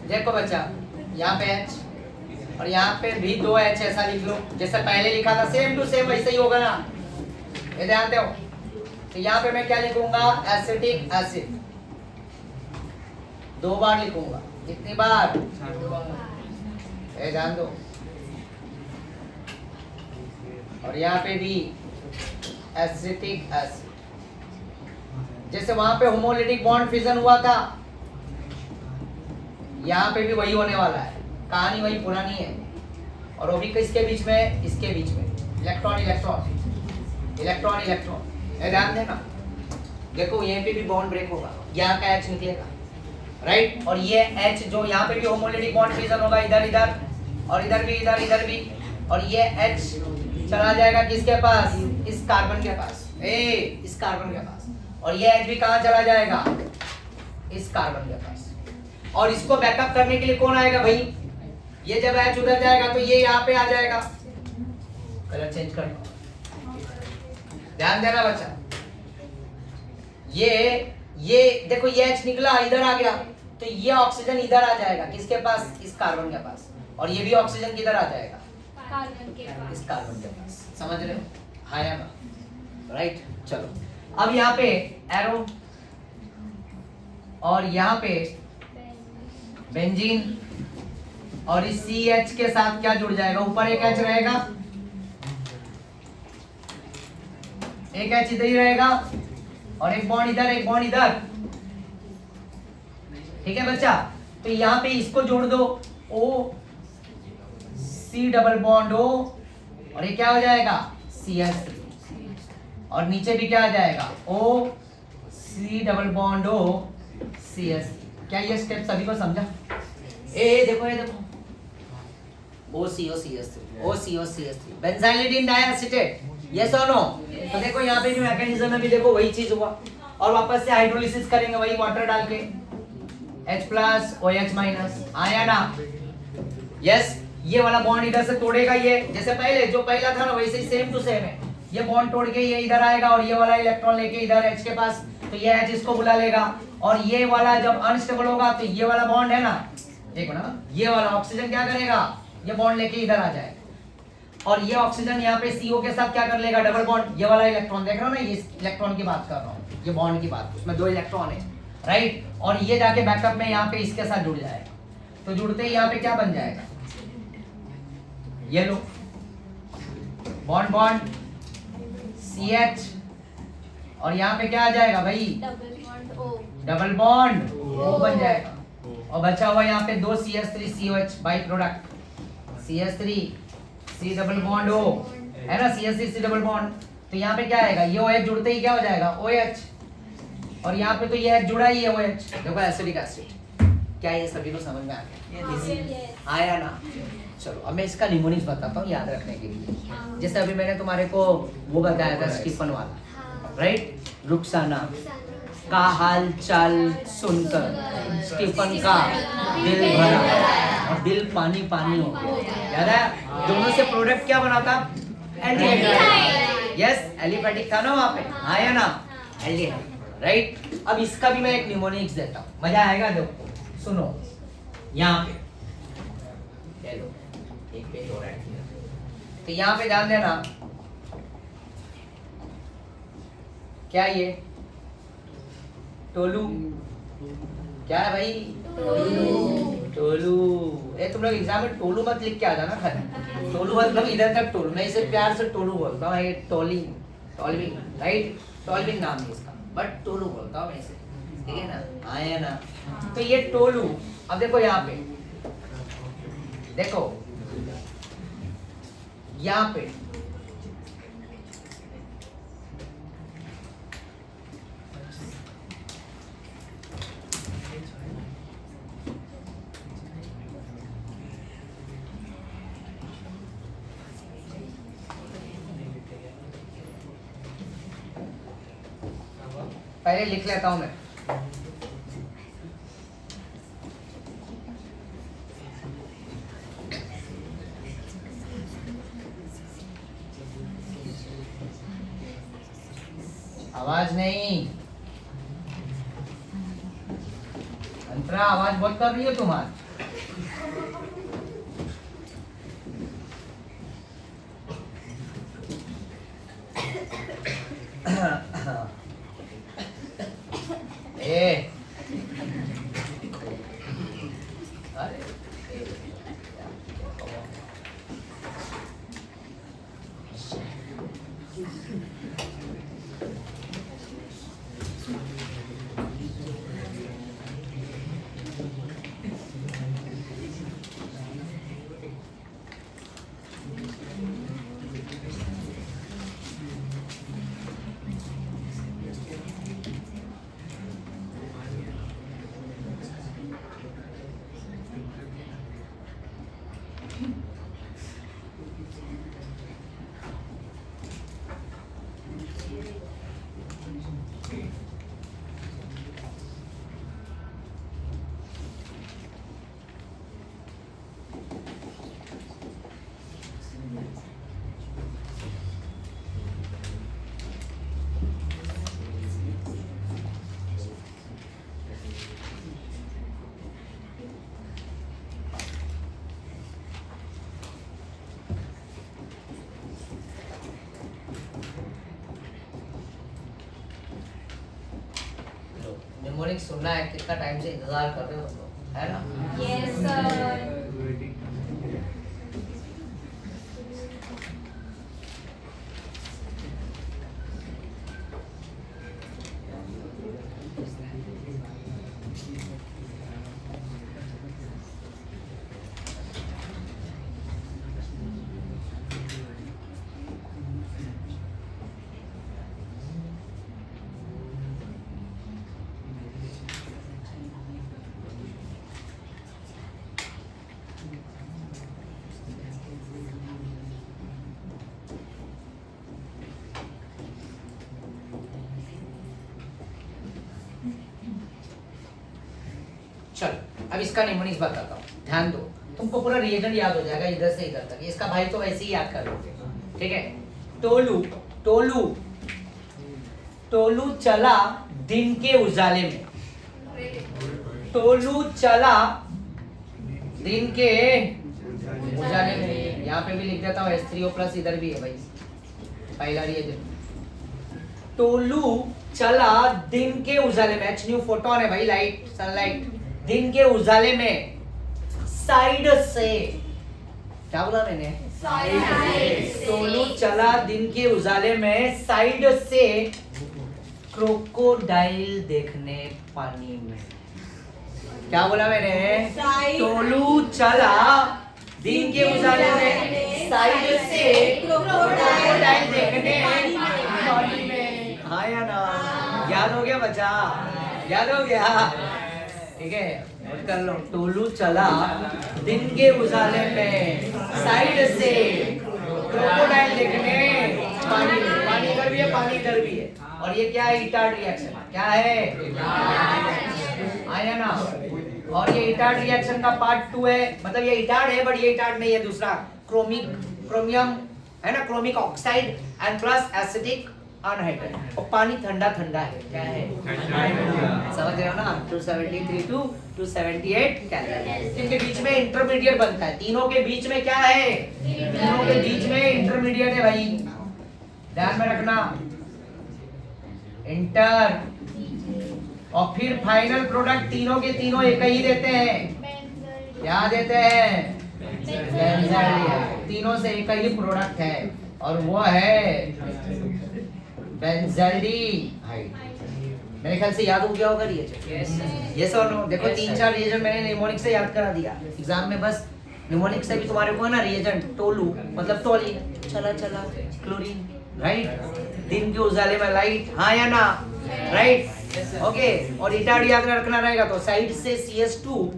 देखो बच्चा, यहाँ पे H और यहाँ पे भी 2H, ऐसा लिख लो जैसे पहले लिखा था, सेम टू सेम वैसे ही होगा ना, ये ध्यान दो। तो यहाँ पे मैं क्या लिखूंगा, एसिटिक एसिड, 2 बार लिखूंगा, कितनी बार, ये ध्यान दो। और यहाँ पे भी एसिटिक एसिड, जैसे वहां पे होमोलिटिक बॉन्ड फिजन हुआ था, यहाँ पे भी वही होने वाला है, कहानी वही पुरानी है। और वो भी किसके बीच में, इसके बीच में, इलेक्ट्रॉन इलेक्ट्रॉन, इलेक्ट्रॉन इलेक्ट्रॉन, ध्यान देना। देखो यहाँ पे भी बॉन्ड ब्रेक होगा, यहाँ का H निकलेगा, राइट। और ये H जो यहाँ पे भी होमोलिटिक बॉन्ड फिजन होगा, इधर इधर और इधर भी, इधर भी, और ये H चला जाएगा किसके पास, इस कार्बन के पास, इस कार्बन के पास। और ये H भी कहाँ चला जाएगा, इस कार्बन के पास। और इसको बैकअप करने के लिए कौन आएगा भाई, ये जब H उधर जाएगा तो ये यहाँ पे आ जाएगा। कलर चेंज कर, ध्यान देना बच्चा। ये देखो, ये H निकला, इधर आ गया, तो ये ऑक्सीजन इधर आ जाएगा, किसके पास, इस कार्बन के पास। और ये भी ऑक्सीजन किधर आ जाएगा, कार्बन के पास, इस कार्बन के पास। समझ रहे हो, हाँ या ना, राइट। चलो अब यहाँ पे एरो, और यहाँ पे बेंजीन, और इस CH के साथ क्या जुड़ जाएगा, ऊपर एक H रहेगा, एक H इधर ही रहेगा, और एक बॉन्ड इधर, एक बॉन्ड इधर, ठीक है बच्चा। तो यहाँ पे इसको जोड़ दो, O C double bond O, और ये क्या हो जाएगा, CH3, और नीचे भी क्या आ जाएगा, O C double bond O CH3। क्या ये स्टेप सभी को समझा, देखो, ये देखो, OCO CH3, OCO CH3, benzylidene diacetate, yes और नो? तो देखो यहाँ पे भी मैकेनिज्म में भी देखो वही चीज हुआ, और वापस से हाइड्रोलिसिस करेंगे वही वाटर डाल के, H प्लस OH माइनस, आया ना? यस, ये वाला बॉन्ड इधर से तोड़ेगा, ये जैसे पहले जो पहला था ना वैसे ही सेम टू सेम है, ये बॉन्ड तोड़ के ये इधर आएगा और ये वाला इलेक्ट्रॉन लेके इधर H के पास, तो ये H इसको बुला लेगा, और ये वाला जब अनस्टेबल होगा तो ये वाला बॉन्ड है ना, देखो ना, ये वाला ऑक्सीजन क्या करेगा, ये बॉन्ड लेके इधर आ जाएगा, और ये ऑक्सीजन यहाँ पे CO के साथ क्या कर लेगा, डबल बॉन्ड, ये वाला इलेक्ट्रॉन देख रहे हो ना, ये इलेक्ट्रॉन की बात कर रहा हूँ, ये बॉन्ड की बात, उसमें 2 इलेक्ट्रॉन है, राइट, और ये जाके बैकअप में यहाँ पे इसके साथ जुड़ जाएगा, तो जुड़ते ही यहाँ पे क्या बन जाएगा, ये लो बॉन्ड बॉन्ड CH, और यहाँ पे क्या आ जाएगा भाई, double bond O, double bond O बन जाएगा, और बचा हुआ यहाँ पे 2 CH3 COH by product, CH3 C double bond O है ना, CH3 C डबल बॉन्ड, तो यहाँ पे क्या आएगा, ये OH जुड़ते ही क्या हो जाएगा OH, और यहाँ पे तो ये H जुड़ा ही है OH, देखो एसिडिक एसिड, क्या ये सभी को समझ में आ गया, आया ना? चलो अब मैं इसका निमोनिक्स बताता हूँ याद रखने के लिए, जैसे अभी मैंने तुम्हारे को वो बताया था स्टीफन वाला, राइट, रुखसाना का हाल चाल सुनकर स्टीफन का दिल भरा और दिल पानी पानी हो गया, याद है? दोनों से प्रोडक्ट क्या बना था, एल्डिहाइड, यस, एलिफेटिक था ना वहाँ पे, आया ना, एल्डिहाइड, राइट। अब इसका भी मैं एक निमोनिक्स देता हूँ, मजा आएगा, देखो सुनो, यहाँ पे एक पेज और ऐड किया, तो यहाँ पे ध्यान देना, क्या ये टोलू, क्या है भाई, टोलू, ए तुम लोग एग्जाम में टोलू मत लिख के आ जाना खाली, टोलू मतलब इधर तक टोलू, मैं इसे प्यार से टोलू बोलता हूँ, टोलिंग, टॉल्विंग, राइट, टॉल्विंग नाम है इसका, बट टोलू बोलता हूँ मैं इसे, ठीक है ना, आया ना? तो ये टोलू, अब देखो यहाँ पे, देखो यहाँ पे पहले लिख लेता हूं मैं, आवाज नहीं, अंतरा आवाज बहुत कर रही हो तुम आज, ए अरे निमोनिक सुनना है, कितना टाइम से इंतजार कर रहे हो तुम लोग, है ना? Yes sir. चलो अब इसका निमोनिक्स बताता हूँ, ध्यान दो, तुमको पूरा रिएजेंट याद हो जाएगा इधर से इधर तक, इसका भाई तो वैसे ही याद कर लोगे, ठीक है। टोलू टोलू टोलू चला दिन के उजाले में, टोलू चला दिन के उजाले में, यहाँ पे भी लिख देता हूँ S3O प्लस, इधर भी है भाई पहला रिएजेंट। टोलू चला दिन के उजाले में, H न्यू फोटोन है भाई, लाइट सनलाइट, दिन के उजाले में साइड से, क्या बोला मैंने, साइड से। टोलू चला दिन के उजाले में साइड से क्रोकोडाइल देखने पानी में, क्या बोला मैंने, साइड। टोलू चला दिन के उजाले में साइड से क्रोकोडाइल देखने पानी में, हाँ या ना, याद हो गया बच्चा, याद हो गया, ठीक है, नोट कर लो। टोलू चला दिन के उजाले में साइड से क्रोकोडाइल देखने पानी में, पानी इधर भी है पानी इधर भी है, और ये क्या है, इटार्ड रिएक्शन, क्या है, आया ना, और ये इटार्ड रिएक्शन का पार्ट 2 है, मतलब ये इटार्ड है बट ये इटार्ड नहीं है, दूसरा क्रोमियम है ना, chromic oxide and plus acidic anhydride, और पानी ठंडा ठंडा है, क्या है, समझ रहे हो ना, 273 to 278 कैलोरी, इनके बीच में इंटरमीडिएट बनता है, तीनों के बीच में क्या है, तीनों के बीच में इंटरमीडिएट है भाई, ध्यान में रखना, इंटर, और फिर फाइनल प्रोडक्ट तीनों के तीनों एक ही देते हैं, क्या देते हैं, बेंजाइल, तीनों से एक ही प्रोडक्ट है और वो है बेंजाल्डिहाइड। मेरे ख्याल से याद हो गया होगा रिएजेंट, यस और नो, देखो 3-4 रिएजेंट मैंने निमोनिक से याद करा दिया एग्जाम में, बस निमोनिक से भी तुम्हारे को है ना रिएजेंट, टोलू मतलब टोलिन, चला चला क्लोरीन, राइट, दिन के उजाले में लाइट, हाँ या ना, राइट, ओके, और इटार्ड याद रखना रहेगा, तो साइड से CS2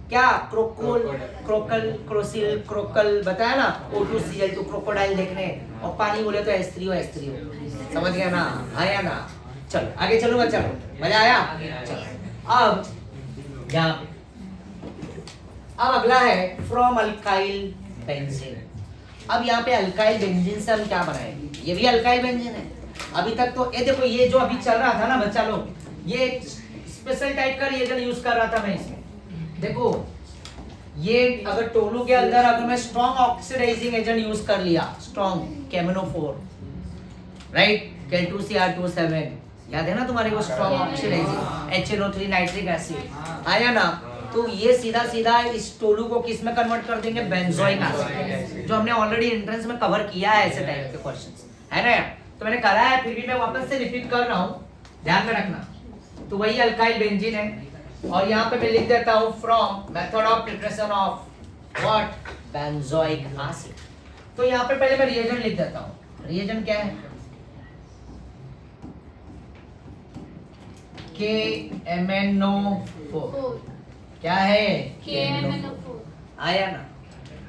क्या, क्रोकोल क्रोकल क्रोसिल क्रोकल बताया ना, O2Cl2 क्रोकोडाइल देखने, और पानी बोले तो H3O, समझ गया ना, हाँ या ना, चलो आगे चलो बच्चा, मजा आया, चलो अब यहाँ अब अगला है फ्रॉम अल्काइल बेंजीन। अब यहाँ पे अल्काइल बेंजीन से हम क्या बनाएंगे, ये भी अल्काइल बेंजीन है, अभी तक तो ये देखो, ये जो अभी चल रहा था ना बच्चा लोग, ये स्पेशल टाइप का रिएजेंट यूज कर रहा था मैं इसमें, देखो ये अगर टोलू के अंदर अगर मैं स्ट्रॉन्ग ऑक्सीडाइजिंग एजेंट यूज कर लिया, स्ट्रॉन्ग केमनोफोर, राइट, K2Cr27, याद है ना तुम्हारे को, strong oxidising HNO3 nitric acid आया ना, तो ये सीधा सीधा इस टोलू को किस में कन्वर्ट कर देंगे, बेंजोइक एसिड, जो हमने ऑलरेडी एंट्रेंस में कवर किया है ऐसे टाइप के क्वेश्चंस, है ना, तो मैंने करा है, फिर भी मैं वापस से रिपीट कर रहा हूँ, ध्यान में रखना, तो वही अल्काइल बेंजीन है, और यहाँ पे मैं लिख देता हूँ from method of preparation of what, benzoic acid, तो यहाँ पे पहले मैं रिएजेंट लिख देता हूँ, रिएजेंट क्या है, KMnO4, क्या है, KMnO4, आया ना,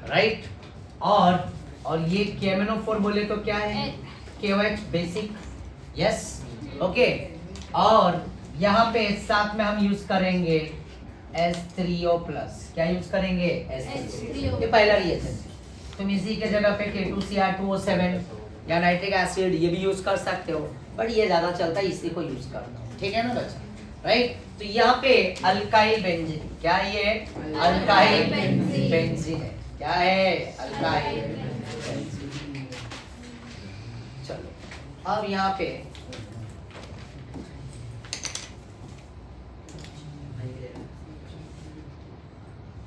राइट, और ये KMnO4 बोले तो क्या है, KOH बेसिक, यस, ओके, और यहाँ पे साथ में हम यूज करेंगे S3O प्लस, क्या यूज करेंगे, S3O, ये पहला रिएजेंट, तुम इसी के जगह पे K2Cr2O7 या नाइट्रिक एसिड ये भी यूज कर सकते हो, बट ये ज्यादा चलता है, इसी को यूज करना, ठीक है ना बच्चा, राइट, तो यहाँ पे अल्काइल बेंजीन, क्या ये अल्काइल बेंजीन है, क्या है, अल्काइल बेंजीन। चलो अब यहाँ पे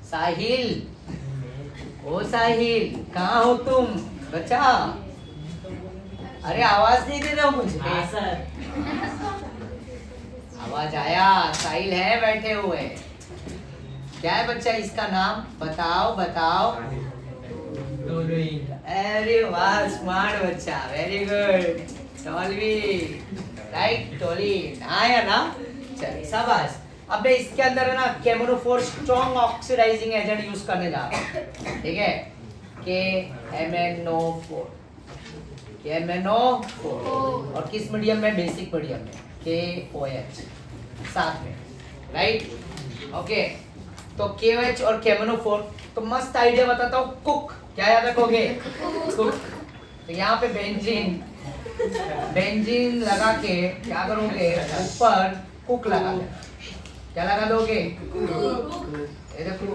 साहिल, ओ साहिल कहाँ हो तुम बच्चा, अरे आवाज नहीं दे रहे हो मुझे, आवाज आया, साहिल है बैठे हुए, क्या है बच्चा इसका नाम, बताओ बताओ, अरे वाह स्मार्ट बच्चा, वेरी गुड, टोलवी, राइट, टोलिन, आया ना, चलिए शाबाश। अब मैं इसके अंदर है ना केमनोफोर स्ट्रॉन्ग ऑक्सीडाइजिंग एजेंट यूज करने जा रहा हूँ, ठीक है, KMnO4, और किस मीडियम में, बेसिक मीडियम में, KOH साथ में, राइट, ओके, तो KOH और KMNO4, तो मस्त आइडिया बताता हूँ, कुक, क्या याद रखोगे? कुक। तो यहाँ पे बेंजीन लगा के क्या करोगे, ऊपर कुक लगा देना। क्या लगा दोगे? ये देखो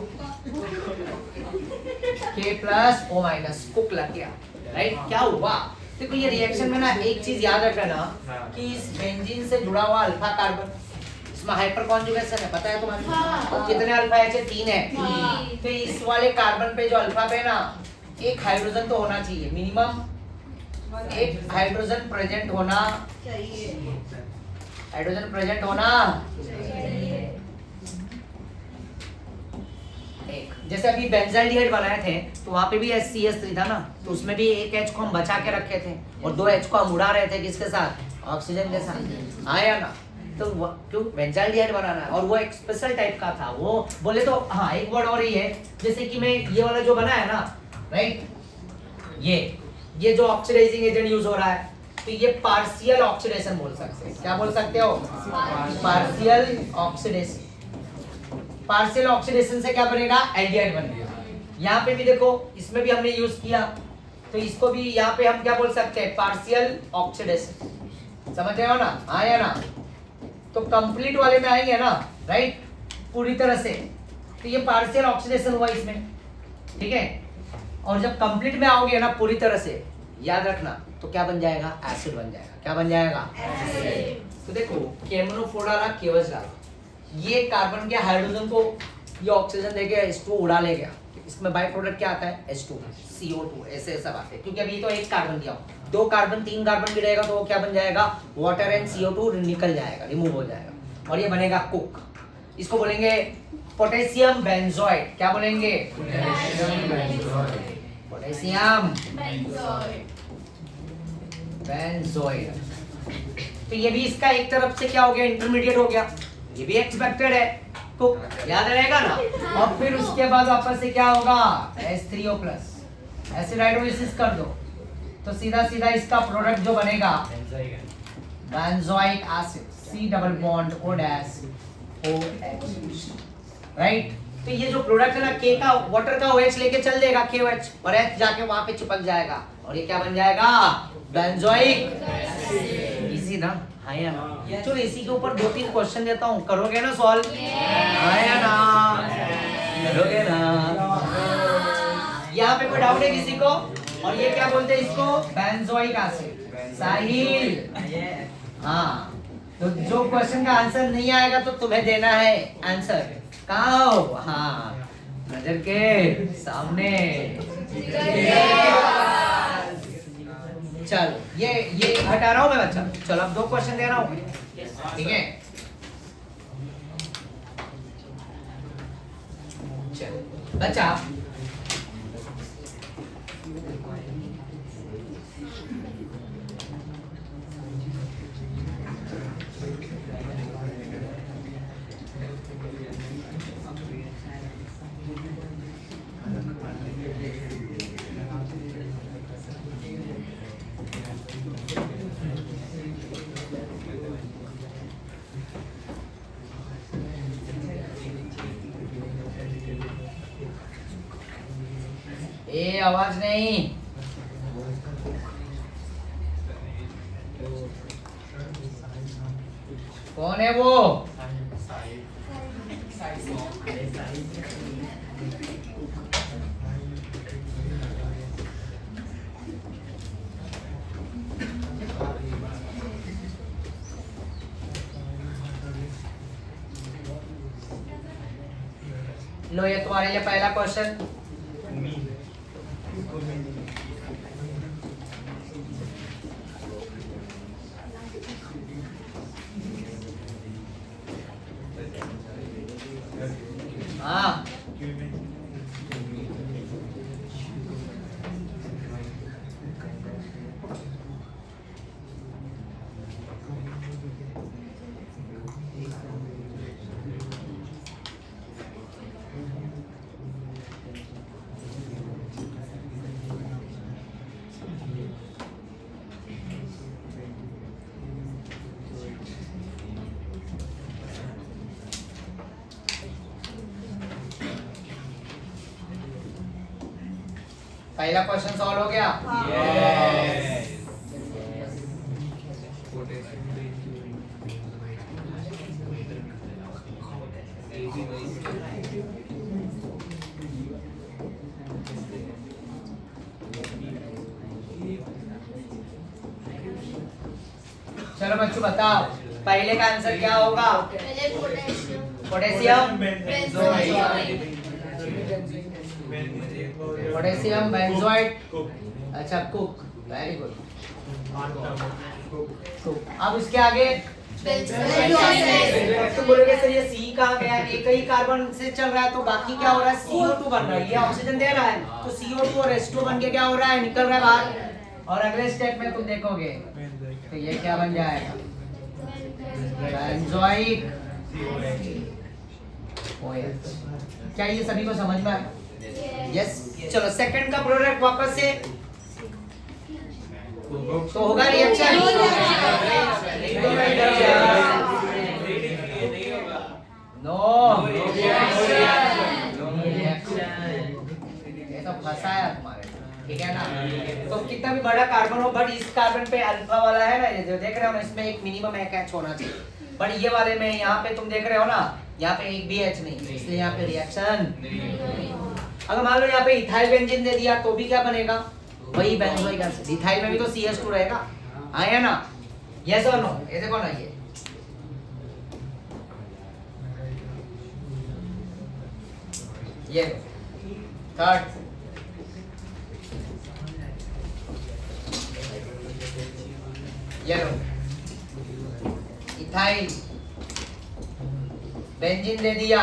K+O- कुक लग गया, राइट? क्या हुआ? देखो ये रिएक्शन में ना एक चीज याद रखना कि इस बेंजीन से जुड़ा हुआ अल्फा कार्बन, इसमें हाइपर कॉन्जुगेशन है, पता है तुम्हें? हाँ। कितने अल्फा है? 3 है। हाँ। तो इस वाले कार्बन पे जो अल्फा पे ना एक हाइड्रोजन तो होना चाहिए, मिनिमम एक हाइड्रोजन प्रेजेंट होना चाहिए। हाइड्रोजन प्रेजेंट होना एक। जैसे अभी बेंजाल्डिहाइड बनाए थे तो वहां पे भी HCH3 था ना, तो उसमें भी एक H को हम बचा के रखे थे और 2 H को हम उड़ा रहे थे, किसके साथ? ऑक्सीजन के साथ। आया ना? तो क्यों बेंजाल्डिहाइड बनाना है, और वो एक स्पेशल टाइप का था। वो बोले तो हाँ, एक वर्ड और ही है, जैसे कि मैं ये वाला जो बना है ना, राइट, ये जो ऑक्सीडाइजिंग एजेंट यूज हो रहा है, तो ये पार्शियल ऑक्सीडेशन बोल सकते हैं। क्या बोल सकते हो? Partial oxidation. पार्शियल ऑक्सीडेशन से क्या बनेगा? एल्डिहाइड बनेगा। यहाँ पे भी देखो, इसमें भी हमने यूज किया, तो इसको भी यहाँ पे हम क्या बोल सकते हैं? Partial oxidation. समझ रहे हो ना? आया ना? तो कंप्लीट वाले में आएंगे ना, राइट, पूरी तरह से, तो ये पार्शियल ऑक्सीडेशन हुआ इसमें, ठीक है। और जब कंप्लीट में आओगे ना पूरी तरह से, याद रखना, तो क्या बन जाएगा? एसिड बन जाएगा। क्या बन जाएगा? एसिड। तो देखो KMNO4 डाला, KOH डाला, ये कार्बन के हाइड्रोजन को ये ऑक्सीजन देके H2 उड़ा ले गया। इसमें बाय प्रोडक्ट क्या आता है? H2 CO2 ऐसे सब आते हैं, क्योंकि अभी तो एक कार्बन दिया, 2 कार्बन 3 कार्बन भी रहेगा तो वो क्या बन जाएगा? वाटर एंड CO2 निकल जाएगा, रिमूव हो जाएगा, और ये बनेगा कुक। इसको बोलेंगे पोटेशियम बेंजोइड। क्या बोलेंगे? Potassium benzoate. तो ये भी इसका एक तरफ से क्या हो गया? इंटरमीडिएट हो गया। ये भी एक्सपेक्टेड है, कुक, याद रहेगा ना? और फिर उसके बाद वापस से क्या होगा? H3O+, एसिड हाइड्रोलिसिस कर दो, तो सीधा सीधा इसका प्रोडक्ट जो बनेगा benzoic acid, C double bond O-OH, right. तो ये जो प्रोडक्ट है ना, K का वाटर का OH लेके चल देगा KOH, और H जाके वहां पे चिपक जाएगा, और ये क्या बन जाएगा? बेंजोइक। इजी ना? आया ना? चलो इसी के ऊपर 2-3 क्वेश्चन देता हूँ, करोगे ना सॉल्व? आया ना? करोगे ना? यहाँ पे कोई डाउट है किसी को? और ये क्या बोलते हैं इसको? Benzoic acid. साहिल, हाँ, तो जो क्वेश्चन का आंसर नहीं आएगा तो तुम्हें देना है आंसर। कहाँ हो? हाँ, नजर के सामने। चलो ये हटा रहा हूँ मैं बच्चा। चलो अब 2 क्वेश्चन दे रहा हूँ, ठीक है? चलो बच्चा, ए आवाज नहीं। कौन है वो? लो ये तुम्हारे लिए पहला क्वेश्चन। हाँ, पहला क्वेश्चन सॉल्व हो गया? चलो बच्चों बताओ, पहले का आंसर क्या होगा? पहले potassium, potassium benzoic, potassium benzoate. अच्छा कुक, वेरी गुड। अब उसके आगे तुम बोलोगे सर ये सी कहाँ गया? एक ही कार्बन से चल रहा है तो बाकी क्या हो रहा है? CO2 बन रहा है, ये ऑक्सीजन दे रहा है तो CO2 और H2 बन के क्या हो रहा है? निकल रहा है बाहर। और अगले स्टेप में तुम देखोगे तो ये क्या बन जाएगा? Benzoic OH। क्या ये सभी को समझ में आया? यस। चलो सेकंड का प्रोडक्ट वापस से तो होगा रिएक्शन। नो ये तो फंसाया तुम्हारे, ठीक है ना? तो कितना भी बड़ा कार्बन हो, बट इस कार्बन पे अल्फा वाला है ना, ये जो देख रहे हो ना, इसमें एक मिनिमम एक H होना चाहिए। बट ये वाले में यहाँ पे तुम देख रहे हो ना, यहाँ पे एक भी H नहीं, इसलिए यहाँ पे रिएक्शन। अगर मान लो यहाँ पे इथाइल बेंजीन दे दिया तो भी क्या बनेगा? वही बेंजोइक एसिड। इथाइल में भी तो CH2 रहेगा, आया ना? यस और नो? ये देखो ना, ये थर्ड ये लो, इथाइल बेंजीन दे दिया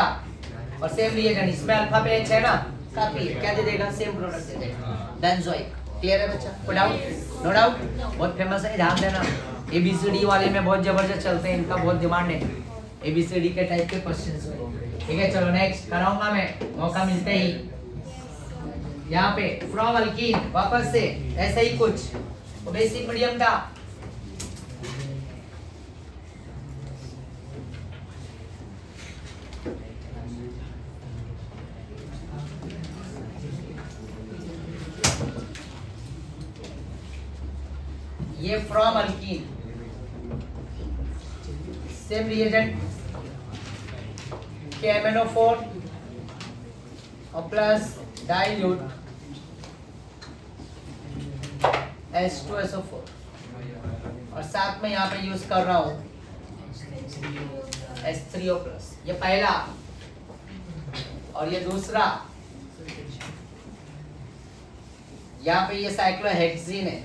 और सेम रिएक्शन, इसमें अल्फा पे H है ना, काफी क्या दे देगा? सेम प्रोडक्ट दे देगा, बेंजोइक। क्लियर है बच्चा? कोई डाउट? No doubt. बहुत फेमस है, ध्यान देना। ABCD वाले में बहुत जबरदस्त चलते हैं, इनका बहुत डिमांड है ABCD के टाइप के क्वेश्चंस में। ठीक है चलो नेक्स्ट कराऊंगा मैं, मौका मिलते ही। यहाँ पे फ्रॉम अल्कीन वापस से ऐसा ही कुछ, तो बेसिक मीडियम था। ये from alkyne, same reagent KMnO4 और प्लस डाइल्यूट H2SO4 और साथ में यहाँ पे यूज कर रहा हूँ H3O+। ये पहला और ये दूसरा, यहाँ पे ये साइक्लोहेक्सीन है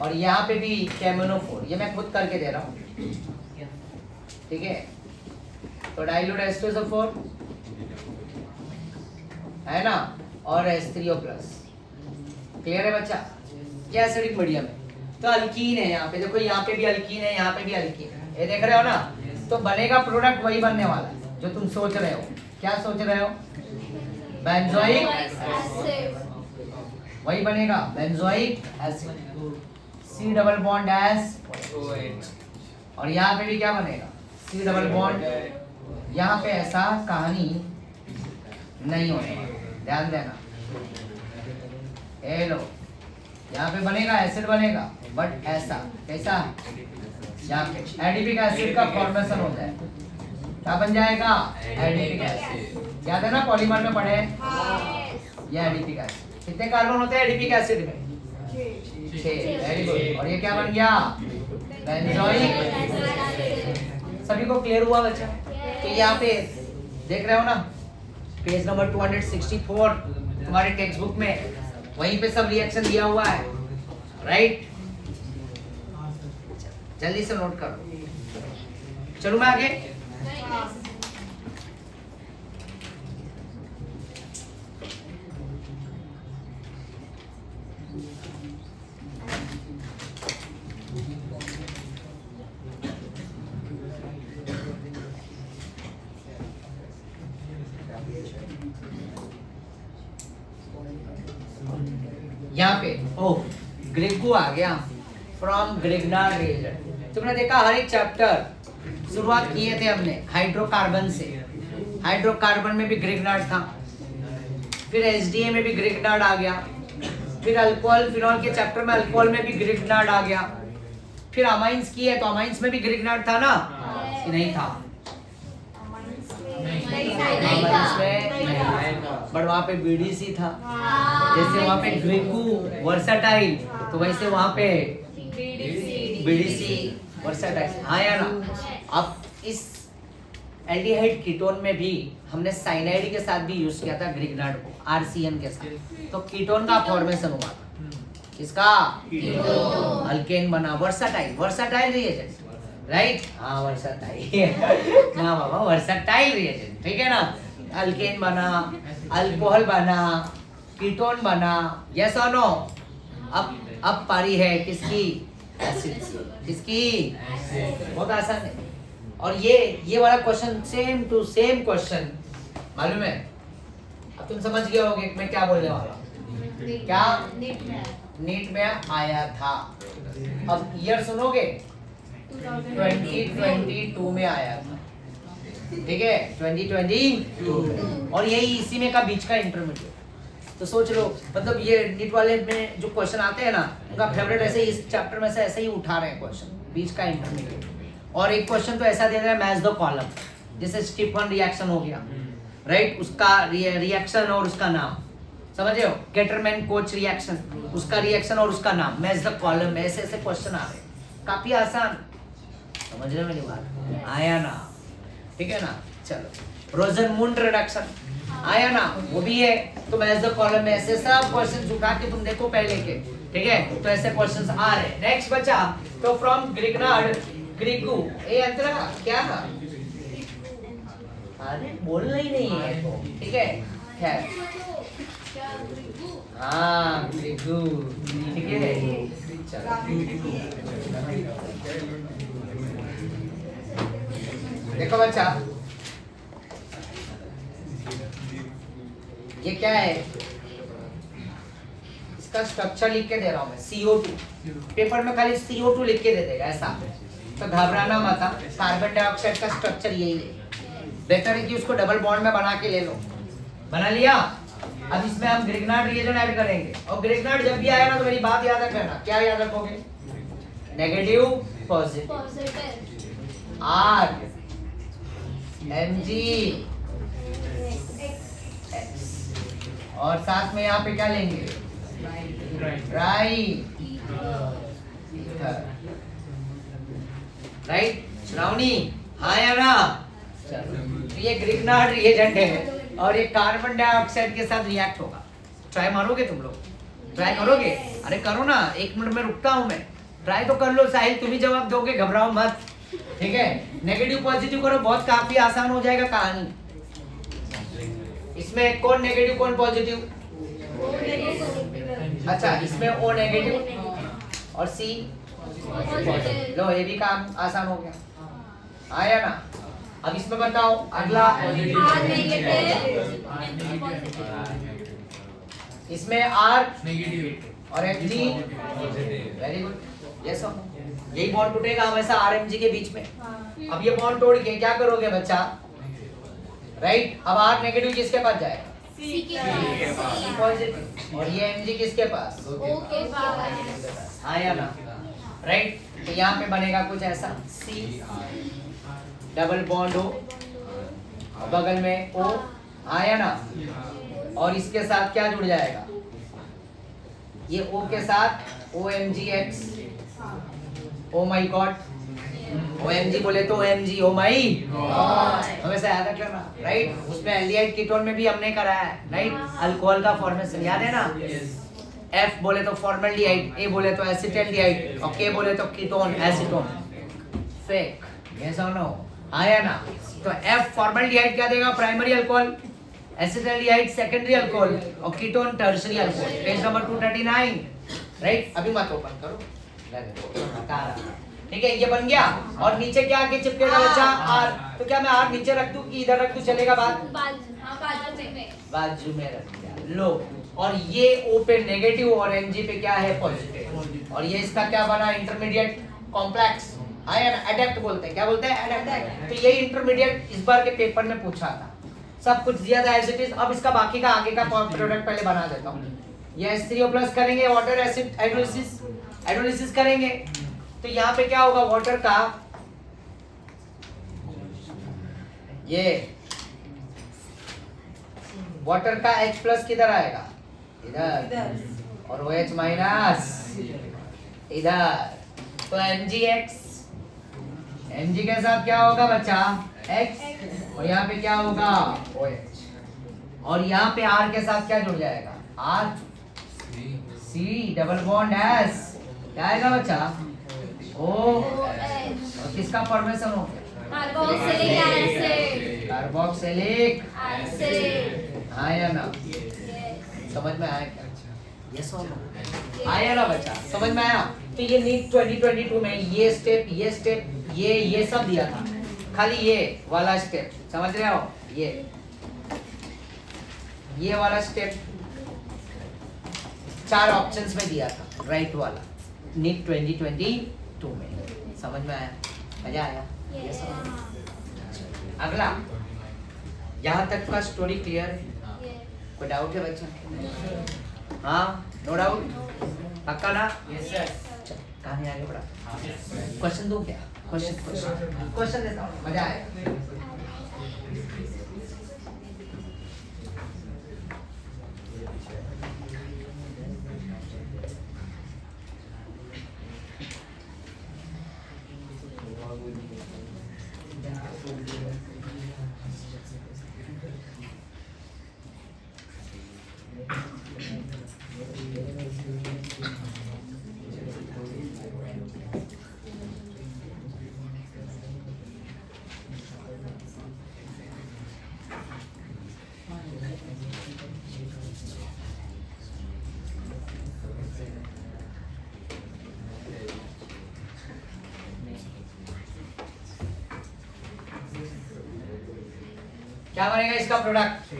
और यहाँ पे भी KMnO4, ये मैं खुद करके दे रहा हूँ, ठीक है? तो डाइल्यूट H2SO4 है ना, और H3O+। क्लियर है बच्चा? ये एसिडिक मीडियम है, तो अल्कीन है यहाँ पे, देखो यहाँ पे भी अल्कीन है, यहाँ पे भी अल्कीन है, ये देख रहे हो ना? तो बनेगा प्रोडक्ट वही बनने वाला है जो तुम सोच रहे हो। क्या सोच रहे हो? बेंजोइक वही बनेगा, benzoic acid, C double bond S, और यहाँ पे भी क्या बनेगा? C double bond. यहाँ पे ऐसा कहानी नहीं होने वाला, ध्यान देना। ए लो, यहाँ पे बनेगा एसिड बनेगा, बट ऐसा कैसा? यहाँ पे एडिपिक एसिड का फॉर्मेशन हो जाए, क्या बन जाएगा? Adipic acid. याद है ना, पॉलीमर में पढ़े ये एडिपिक एसिड। कितने कार्बन होते हैं एडिपिक एसिड में? 6। Very good. और ये क्या बन गया? बेंजोइक। सभी को क्लियर हुआ बच्चा? तो यहाँ पे देख रहे हो ना, पेज नंबर 264 तुम्हारे टेक्स्ट बुक में, वहीं पे सब रिएक्शन दिया हुआ है, राइट? जल्दी से नोट करो। चलूं मैं आगे? यहाँ पे ओह ग्रेगो आ गया, फ्रॉम ग्रिग्नार्ड रिएजेंट। तुमने देखा हर एक चैप्टर शुरुआत किए थे हमने हाइड्रोकार्बन से, हाइड्रोकार्बन में भी ग्रिग्नार्ड था, फिर एसडीए में भी ग्रिग्नार्ड आ गया, फिर अल्कोहल फिनॉल के चैप्टर में अल्कोहल में भी ग्रिग्नार्ड आ गया, फिर अमाइंस की है तो अमाइंस में भी ग्रिग्नार्ड था ना कि नहीं था? अमाइंस में बट वहाँ पे बीडीसी था, जैसे वहाँ पे ग्रेकू वर्साटाइल तो वैसे वहाँ पे बीडीसी वर्साटाइल। हाँ या ना? अब इस एल्डिहाइड कीटोन में भी हमने साइनाइड के साथ भी यूज किया था ग्रिग्नार्ड को आरसीएन के साथ, तो कीटोन का फॉर्मेशन हुआ था। किसका? अल्केन बना, वर्साटाइल रिएजेंट, राइट? हाँ वर्साटाइल ना बाबा, वर्साटाइल रिएजेंट, ठीक है ना? अल्केन बना, अल्कोहल बना, कीटोन बना, यस और नो? अब पारी है किसकी? एसिड की। किसकी? बहुत आसान है। और ये वाला question same to same question मालूम है? अब तुम समझ गए होगे मैं क्या बोलने वाला हूं। क्या नीट में आया था? अब ईयर सुनोगे, 2022 में आया था, ठीक है? 2022 और यही इसी में का बीच का इंटरमीडिएट। तो सोच लो, मतलब ये नीट वाले में जो क्वेश्चन आते हैं ना, उनका फेवरेट ऐसे ही इस चैप्टर में से ऐसे ही उठा रहे हैं क्वेश्चन, बीच का इंटरमीडिएट। और एक क्वेश्चन तो ऐसा दे रहा है मैच द कॉलम, जैसे स्टीफन रिएक्शन हो गया, राइट? उसका रिएक्शन और उसका नाम समझ रहे हो? गेटरमैन कोच रिएक्शन, उसका रिएक्शन और उसका नाम, मैच द कॉलम में ऐसे ऐसे क्वेश्चन आ रहे हैं, काफी आसान। समझ रहे हो मेरी बात? आया ना? ठीक है ना? चलो, रोजनमुंड रिडक्शन आया ना? वो भी है। तो मैच द कॉलम में ऐसे सब क्वेश्चंस उठा के तुम देखो पहले के, ठीक है? तो ऐसे क्वेश्चंस आ रहे हैं। नेक्स्ट बचा तो फ्रॉम ग्रिग्नार्ड ग्रीकू, ये अंतरा क्या था? अरे बोलना ही नहीं है तो, ठीक है? खैर, हाँ ग्रीकू, ठीक है? देखो बच्चा, ये क्या है? इसका स्ट्रक्चर लिख के दे रहा हूं मैं, CO2। पेपर में खाली CO2 लिख के दे देगा ऐसा, तो घबराना मत। कार्बन डाइऑक्साइड का स्ट्रक्चर यही है। बेहतर है कि उसको डबल बॉन्ड में बना के ले लो। बना लिया? अब इसमें हम ग्रिग्नार्ड रिएजेंट ऐड करेंगे, और ग्रिग्नार्ड जब भी आएगा ना तो मेरी बात याद रखना। क्या याद रखोगे? नेगेटिव पॉजिटिव, R Mg और साथ में यहाँ पे क्या लेंगे? राइट श्रावणी, हाँ या ना? तो ये ग्रिग्नार्ड रिएजेंट है और ये कार्बन डाइऑक्साइड के साथ रिएक्ट होगा। ट्राई मारोगे तुम लोग? ट्राई करोगे? अरे करो ना, 1 मिनट में रुकता हूं मैं, ट्राई तो कर लो। साहिल तुम ही जवाब दोगे, घबराओ मत, ठीक है? नेगेटिव पॉजिटिव करो, बहुत काफी आसान हो जाएगा कहानी। इसमें कौन नेगेटिव कौन पॉजिटिव? अच्छा, इसमें O नेगेटिव और C लो, ये भी काम आसान हो गया। आया ना? अब इसमें बताओ अगला, इसमें R और Mg, वेरी गुड, यस। यही बॉन्ड टूटेगा हमेशा RMg के बीच में। अब ये बॉन्ड तोड़ के क्या करोगे बच्चा? राइट, अब R नेगेटिव किसके पास जाएगा? C के पॉजिटिव। और ये Mg किसके पास? O के पास। आया ना? राइट, तो यहाँ पे बनेगा कुछ ऐसा, C डबल बॉन्ड हो, बगल में O, आया ना? और इसके साथ क्या जुड़ जाएगा? ये O के साथ OMgX, ओ माई गॉड, OMG बोले तो OMG, ओ माई हमेशा याद रखना, राइट? उसमें एल्डिहाइड कीटोन में भी हमने कराया है, राइट? अल्कोहल का फॉर्मेशन याद है ना? F बोले तो फॉर्मल्डिहाइड, A बोले तो एसिटाल्डिहाइड और K बोले तो कीटोन एसीटोन। फेक, यस और नो? आया ना? तो F फॉर्मल्डिहाइड क्या देगा? Primary alcohol, acetaldehyde secondary alcohol और ketone tertiary alcohol. Page number 239, right? अभी मत ओपन करो, ठीक है? ये बन गया। और नीचे क्या आके चिपकेगा बच्चा? R। तो क्या मैं R नीचे रख दूं कि इधर रख दूं, चलेगा बात? बाजू में रख दिया, लो। और ये O पे नेगेटिव और Mg पे क्या है? पॉजिटिव। और ये इसका क्या बना? इंटरमीडिएट कॉम्प्लेक्स, आयन एडेक्ट बोलते हैं। क्या बोलते हैं? एडेक्ट। तो ये इंटरमीडिएट इस बार के पेपर में पूछा था। सब कुछ दिया था एज इट इज। अब इसका बाकी का आगे का प्रोडक्ट पहले बना देता हूँ। ये H3O प्लस करेंगे, वाटर एसिड हाइड्रोलिसिस करेंगे, तो यहाँ पे क्या होगा, वाटर का ये वाटर का H प्लस किधर आएगा, इधर, और OH माइनस इधर। तो Mg के साथ क्या होगा बच्चा, X, और यहाँ पे क्या होगा OH, और यहाँ पे R के साथ क्या जुड़ जाएगा, R, C double bond S, क्या आएगा बच्चा, O, और किसका फॉर्मेशन हो गया, कार्बोक्सिलिक एसिड। Carboxylic acid. हाँ या ना, समझ में आया क्या, यस और नो, आया ना बच्चा, समझ में आया। तो ये नीट 2022 में ये स्टेप ये सब दिया था, खाली ये वाला स्टेप समझ रहे हो, ये वाला स्टेप 4 ऑप्शंस में दिया था, राइट वाला, नीट 2022 में, समझ में आया, मजा आया, यस और नो। अगला, यहाँ तक का स्टोरी क्लियर है, कोई डाउट है बच्चा, हाँ नो डाउट, पक्का ना, यस सर। कहानी आगे बढ़ा, क्वेश्चन दो क्या, क्वेश्चन देता हूँ, मजा आएगा। क्या बनेगा इसका प्रोडक्ट,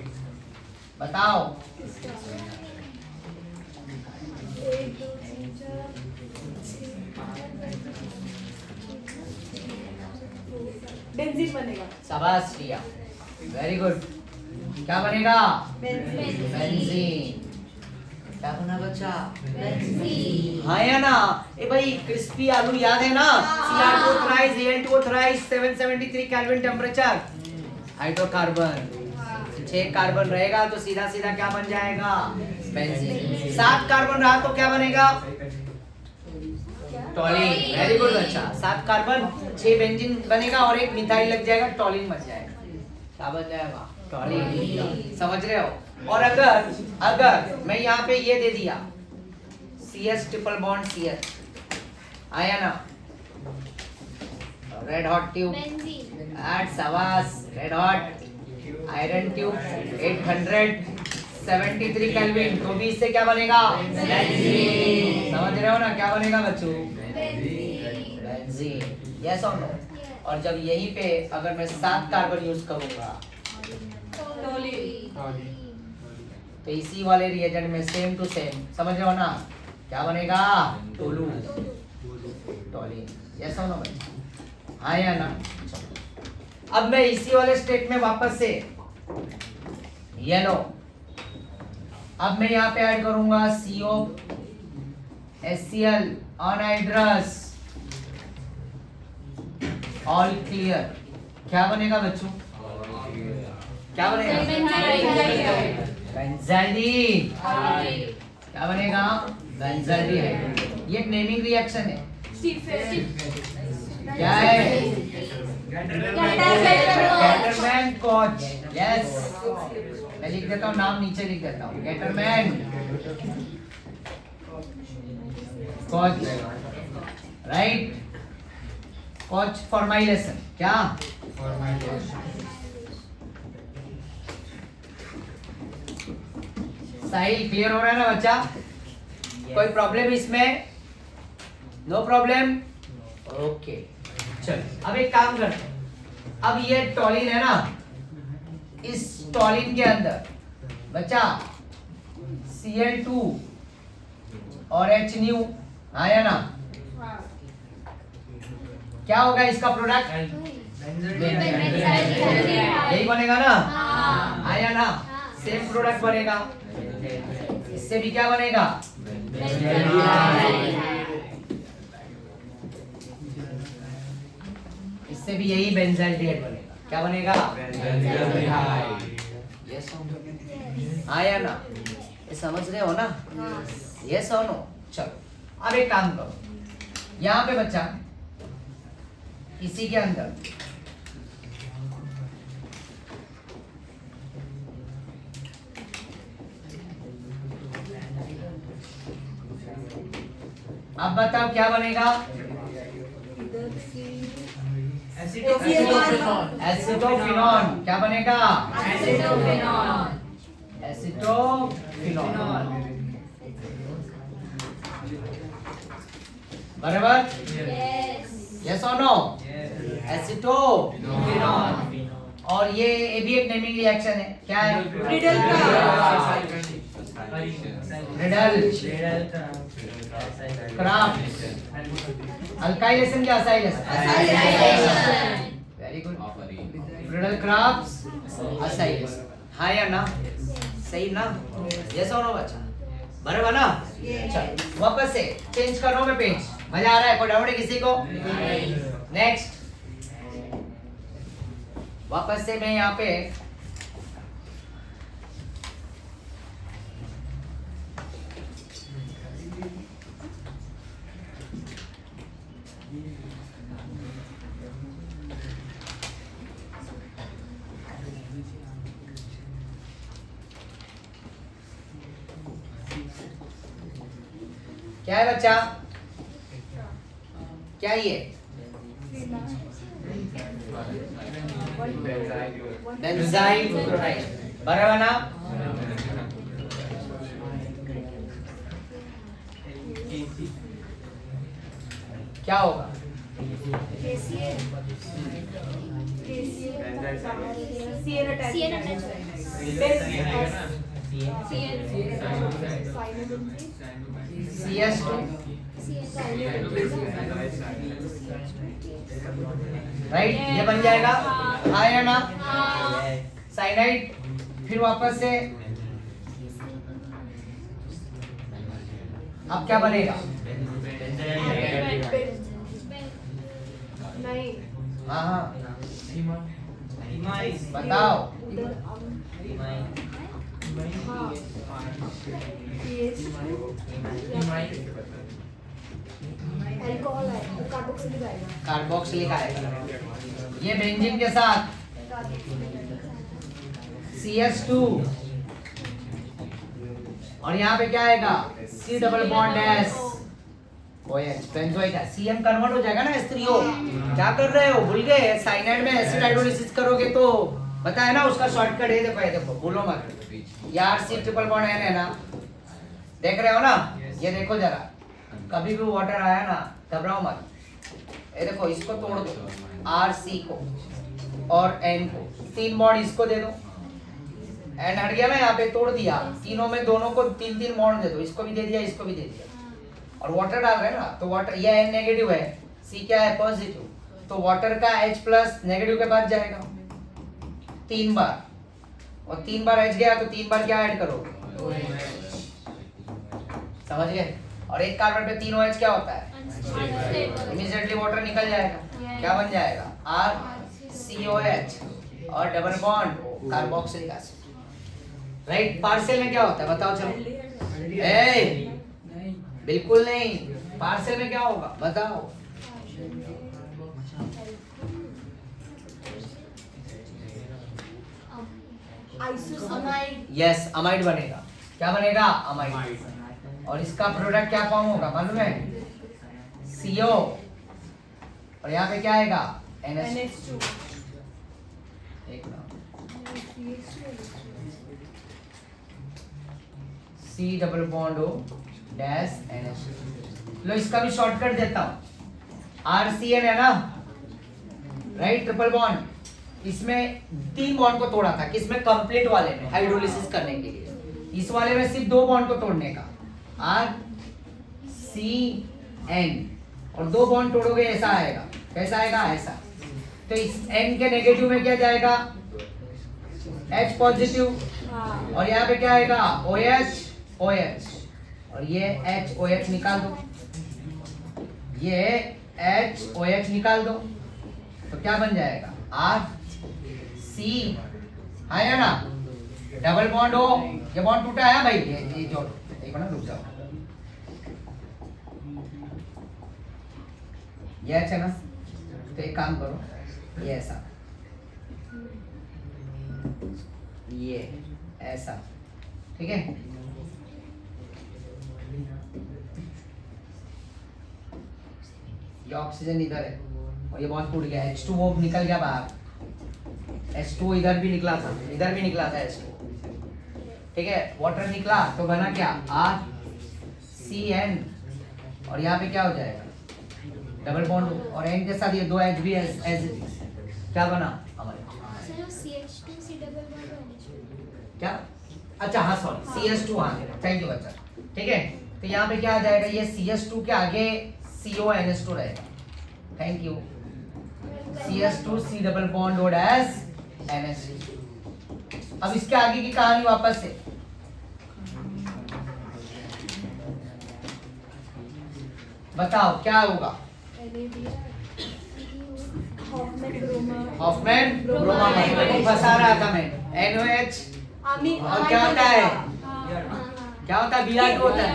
बताओ, बेंजीन बनेगा। शाबाश रिया, वेरी गुड। क्या बनेगा, बेंजीन। बेंजीन। क्या बना बच्चा, बेंजीन। हाँ या ना, ए भाई क्रिस्पी आलू याद है ना, CR2 thrice Al2 thrice 773 kelvin temperature, hydrocarbon, 6 carbon रहेगा तो सीधा सीधा क्या बन जाएगा, बेंजीन। 7 कार्बन रहा तो क्या बनेगा, टॉलिन, वेरी गुड बच्चा, 7 कार्बन 6 बेंजीन बनेगा और एक मिथाइल लग जाएगा, टॉलिन बन जाएगा, क्या बन जाएगा, टॉलिन, समझ रहे हो। और अगर मैं यहाँ पे ये दे दिया CS ट्रिपल बॉन्ड CH, आया ना, रेड हॉट ट्यूब, बेंजीन। एट शाबाश, red hot iron tube 873 kelvin, तो भी इससे क्या बनेगा, बेंजीन, समझ रहे हो ना, क्या बनेगा बच्चों, बेंजीन, यस और नो। और जब यहीं पे अगर मैं 7 कार्बन यूज करूंगा तो इसी वाले रिएजेंट में सेम टू सेम, समझ रहे हो ना, क्या बनेगा, टोलू, टॉलिन, यस और नो भाई, हाँ या ना। अब मैं इसी वाले स्टेट में वापस से ये लो, अब मैं यहाँ पे ऐड करूंगा CO HCl anhydrous, all clear, क्या बनेगा बच्चों, क्या बनेगा, बेंजाल्डीन, क्या बनेगा, बेंजाल्डीहाइड। ये एक नेमिंग रिएक्शन है, क्या है, गेटरमैन कोच, यस, मैं लिख देता हूँ नाम, नीचे लिख देता हूँ, Gattermann coach, right, coach formylation, क्या, साहिल क्लियर हो रहा है ना बच्चा, कोई प्रॉब्लम इसमें, नो प्रॉब्लम, ओके। चल अब एक काम करते हैं, अब ये टॉलिन है ना, इस टॉलिन के अंदर बच्चा Cl2 और H न्यू, आया ना, क्या होगा इसका प्रोडक्ट, यही बनेगा ना, आया ना? हाँ। सेम प्रोडक्ट बनेगा, इससे भी क्या बनेगा? इससे भी यही बेंजाल्डिहाइड बनेगा। क्या बनेगा? यस और नो? आया ना? ये समझ रहे हो ना? यस और नो? चलो अब एक काम करो, यहाँ पे बच्चा इसी के अंदर अब बताओ क्या बनेगा? एसिटोफिनॉन। क्या बनेगा? एसिटोफिनॉन। बराबर? यस और नो? एसिटोफिनॉन। और ये भी एक नेमिंग रिएक्शन है। क्या है? Riddle craft. अल्काइलेशन क्या acylation? Very good. Riddle craft acylation. हाँ या ना? सही ना? यस और नो बच्चा? बराबर ना? चल वापस से चेंज कर रहा हूं मैं पेज। मजा आ रहा है? कोई डाउट है किसी को? नेक्स्ट वापस से मैं यहाँ पे क्या है बच्चा? क्या ये? Benzyl chloride. बराबर ना? क्या होगा? CS2 राइट, ये बन जाएगा। आया ना? साइनाइड। फिर वापस से अब क्या बनेगा? हाँ हाँ बताओ। कार्बोक्सिलिक आएगा। ये बेंजीन के साथ CS2 और यहाँ पे क्या आएगा? C double bond S OH benzoic. CM convert हो जाएगा ना S3O। क्या कर रहे हो? भूल गए? साइनाइड में एसिड हाइड्रोलिसिस करोगे तो बताया ना उसका शॉर्टकट है। देखो ये देखो, भूलो मत यार। C ट्रिपल बॉन्ड N है ना? देख रहे हो ना? ये देखो जरा, कभी भी वाटर आया ना घबराओ मत। ये देखो इसको तोड़ दो, RC को और N को, 3 बॉन्ड इसको दे दो। N हट गया ना, यहाँ पे तोड़ दिया। तीनों में दोनों को 3-3 बॉन्ड दे दो। इसको भी दे दिया, इसको भी दे दिया। और वाटर डाल रहे हैं ना, तो वाटर ये N नेगेटिव है, C क्या है? पॉजिटिव। तो वाटर का H प्लस नेगेटिव के बाद जाएगा 3 बार, और 3 बार H गया तो 3 बार क्या ऐड करोगे? समझ गए? और एक कार्बन पे 3 OH क्या होता है? इमीडिएटली वाटर निकल जाएगा। क्या बन जाएगा? RCOH और double bond carboxylic acid. Right? Partial में क्या होता है बताओ चलो? बिल्कुल नहीं। पार्शियल में क्या होगा बताओ? यस, अमाइड बनेगा। क्या बनेगा? अमाइड। और इसका प्रोडक्ट क्या फॉर्म होगा मालूम है? CO और यहाँ पे क्या आएगा? NH2। एक C double bond O dash NH2। लो इसका भी शॉर्टकट देता हूँ। RCN है ना? Right, triple bond. इसमें 3 बॉन्ड को तोड़ा था, किसमें? कंप्लीट वाले में, हाइड्रोलिसिस करने के लिए। इस वाले में सिर्फ 2 बॉन्ड को तोड़ने का, RCN, और 2 बॉन्ड तोड़ोगे ऐसा आएगा। कैसा आएगा? ऐसा। तो इस N के नेगेटिव में क्या जाएगा? H पॉजिटिव हाँ और यहाँ पे क्या आएगा OH OH और ये H OH निकाल दो, ये H OH निकाल दो तो क्या बन जाएगा R C आया ना, डबल बॉन्ड हो, ये बॉन्ड टूटा है भाई, ये जोड़ एक मिनट रुक जाओ, ये H है ना, तो एक काम करो ये ऐसा, ये ऐसा, ठीक है, ये ऑक्सीजन इधर है और ये बॉन्ड टूट गया, H2O निकल गया बाहर, H2O इधर भी निकला था, इधर भी निकला था H2O, ठीक है, वाटर निकला तो बना क्या RCN और यहाँ पे क्या हो जाएगा डबल बॉन्ड और N के साथ ये दो H भी एज क्या बना हमारे sir CH2C double bond OH क्या, अच्छा हाँ सॉरी CH2 हाँ थैंक यू बच्चा, ठीक है, तो यहाँ पे क्या आ जाएगा ये CH2 के आगे CONH2 रहेगा, thank you, CH2C double bond ओड एज NH2। अब इसके आगे की कहानी वापस से, बताओ क्या होगा, हॉफमैन ब्रोमा को फंसा रहा था मैं, NOH और क्या होता है, क्या होता है Br2 होता है,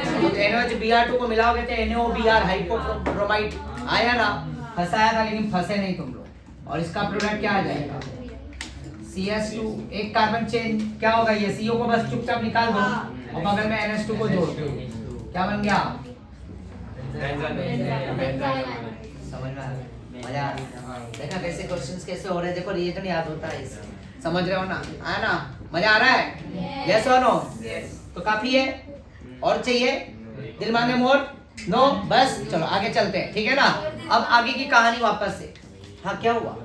NOH Br2 को मिलाओगे तो NOBr हाइपोब्रोमाइड आया ना, फंसाया था लेकिन फंसे नहीं तुम लोग, और इसका प्रोडक्ट क्या आ जाएगा CH2, एक कार्बन चेंज क्या होगा, ये CO को बस चुपचाप निकाल दो और बगल में NH2 को जोड़ दो, क्या बन गया, समझ में आ रहा है? मजा आ रहा है? देखा कैसे क्वेश्चंस कैसे हो रहे हैं, देखो रिएजन याद होता है इससे, समझ रहे हो ना, आया ना, मजा आ रहा है, यस और नो, तो काफी है और चाहिए, दिल मांगे मोर, नो, बस चलो आगे चलते हैं, ठीक है ना, अब आगे की कहानी वापस से, हाँ क्या हुआ,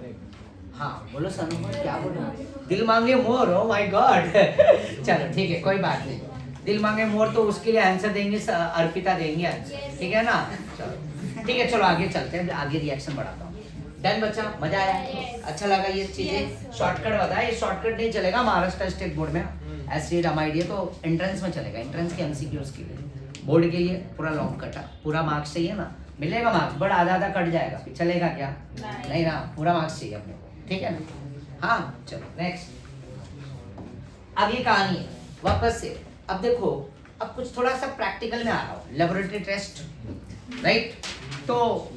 हाँ बोलो सनू क्या बोलो, दिल मांगे मोर, ओ माय गॉड, चलो ठीक है कोई बात नहीं, दिल मांगे मोर तो उसके लिए आंसर देंगे अर्पिता देंगे आंसर, ठीक है ना, चलो ठीक है, चलो आगे चलते हैं, आगे रिएक्शन बढ़ाता हूँ, डन बच्चा, मजा आया, अच्छा लगा ये चीजें, शॉर्टकट बताया, ये शॉर्टकट नहीं चलेगा महाराष्ट्र स्टेट बोर्ड में, एसिड अमाइड ये तो एंट्रेंस में चलेगा, एंट्रेंस के एमसीक्यूज के लिए, बोर्ड के लिए पूरा लॉन्ग कटा, पूरा मार्क्स चाहिए ना, मिलेगा मार्क्स बट आधा आधा कट जाएगा, फिर चलेगा क्या, नहीं ना, पूरा मार्क्स चाहिए अपने को, ठीक है ना, हाँ चलो नेक्स्ट, अब ये कहानी है वापस से, अब देखो अब कुछ थोड़ा सा प्रैक्टिकल में आ रहा हूँ, लेबोरेटरी टेस्ट, राइट, तो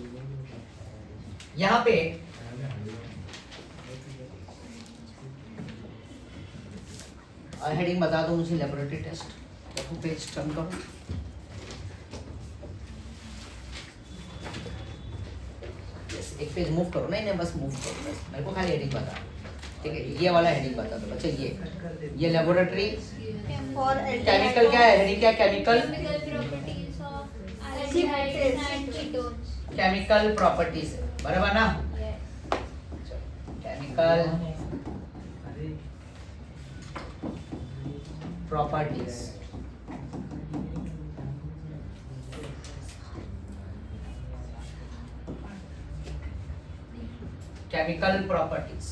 यहाँ पे हेडिंग बता दो मुझे, लेबोरेटरी टेस्ट, देखो पेज टर्न करो, एक पेज मूव करो, नहीं बस मूव करो, बस मेरे को खाली हेडिंग बता, ठीक है, ये वाला हेडिंग बता दो बच्चे, ये लेबोरेटरी केमिकल क्या है, हेडिंग क्या, केमिकल केमिकल प्रॉपर्टीज, बराबर ना, केमिकल प्रॉपर्टीज, केमिकल प्रॉपर्टीज,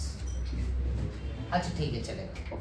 अच्छा ठीक है चलेगा,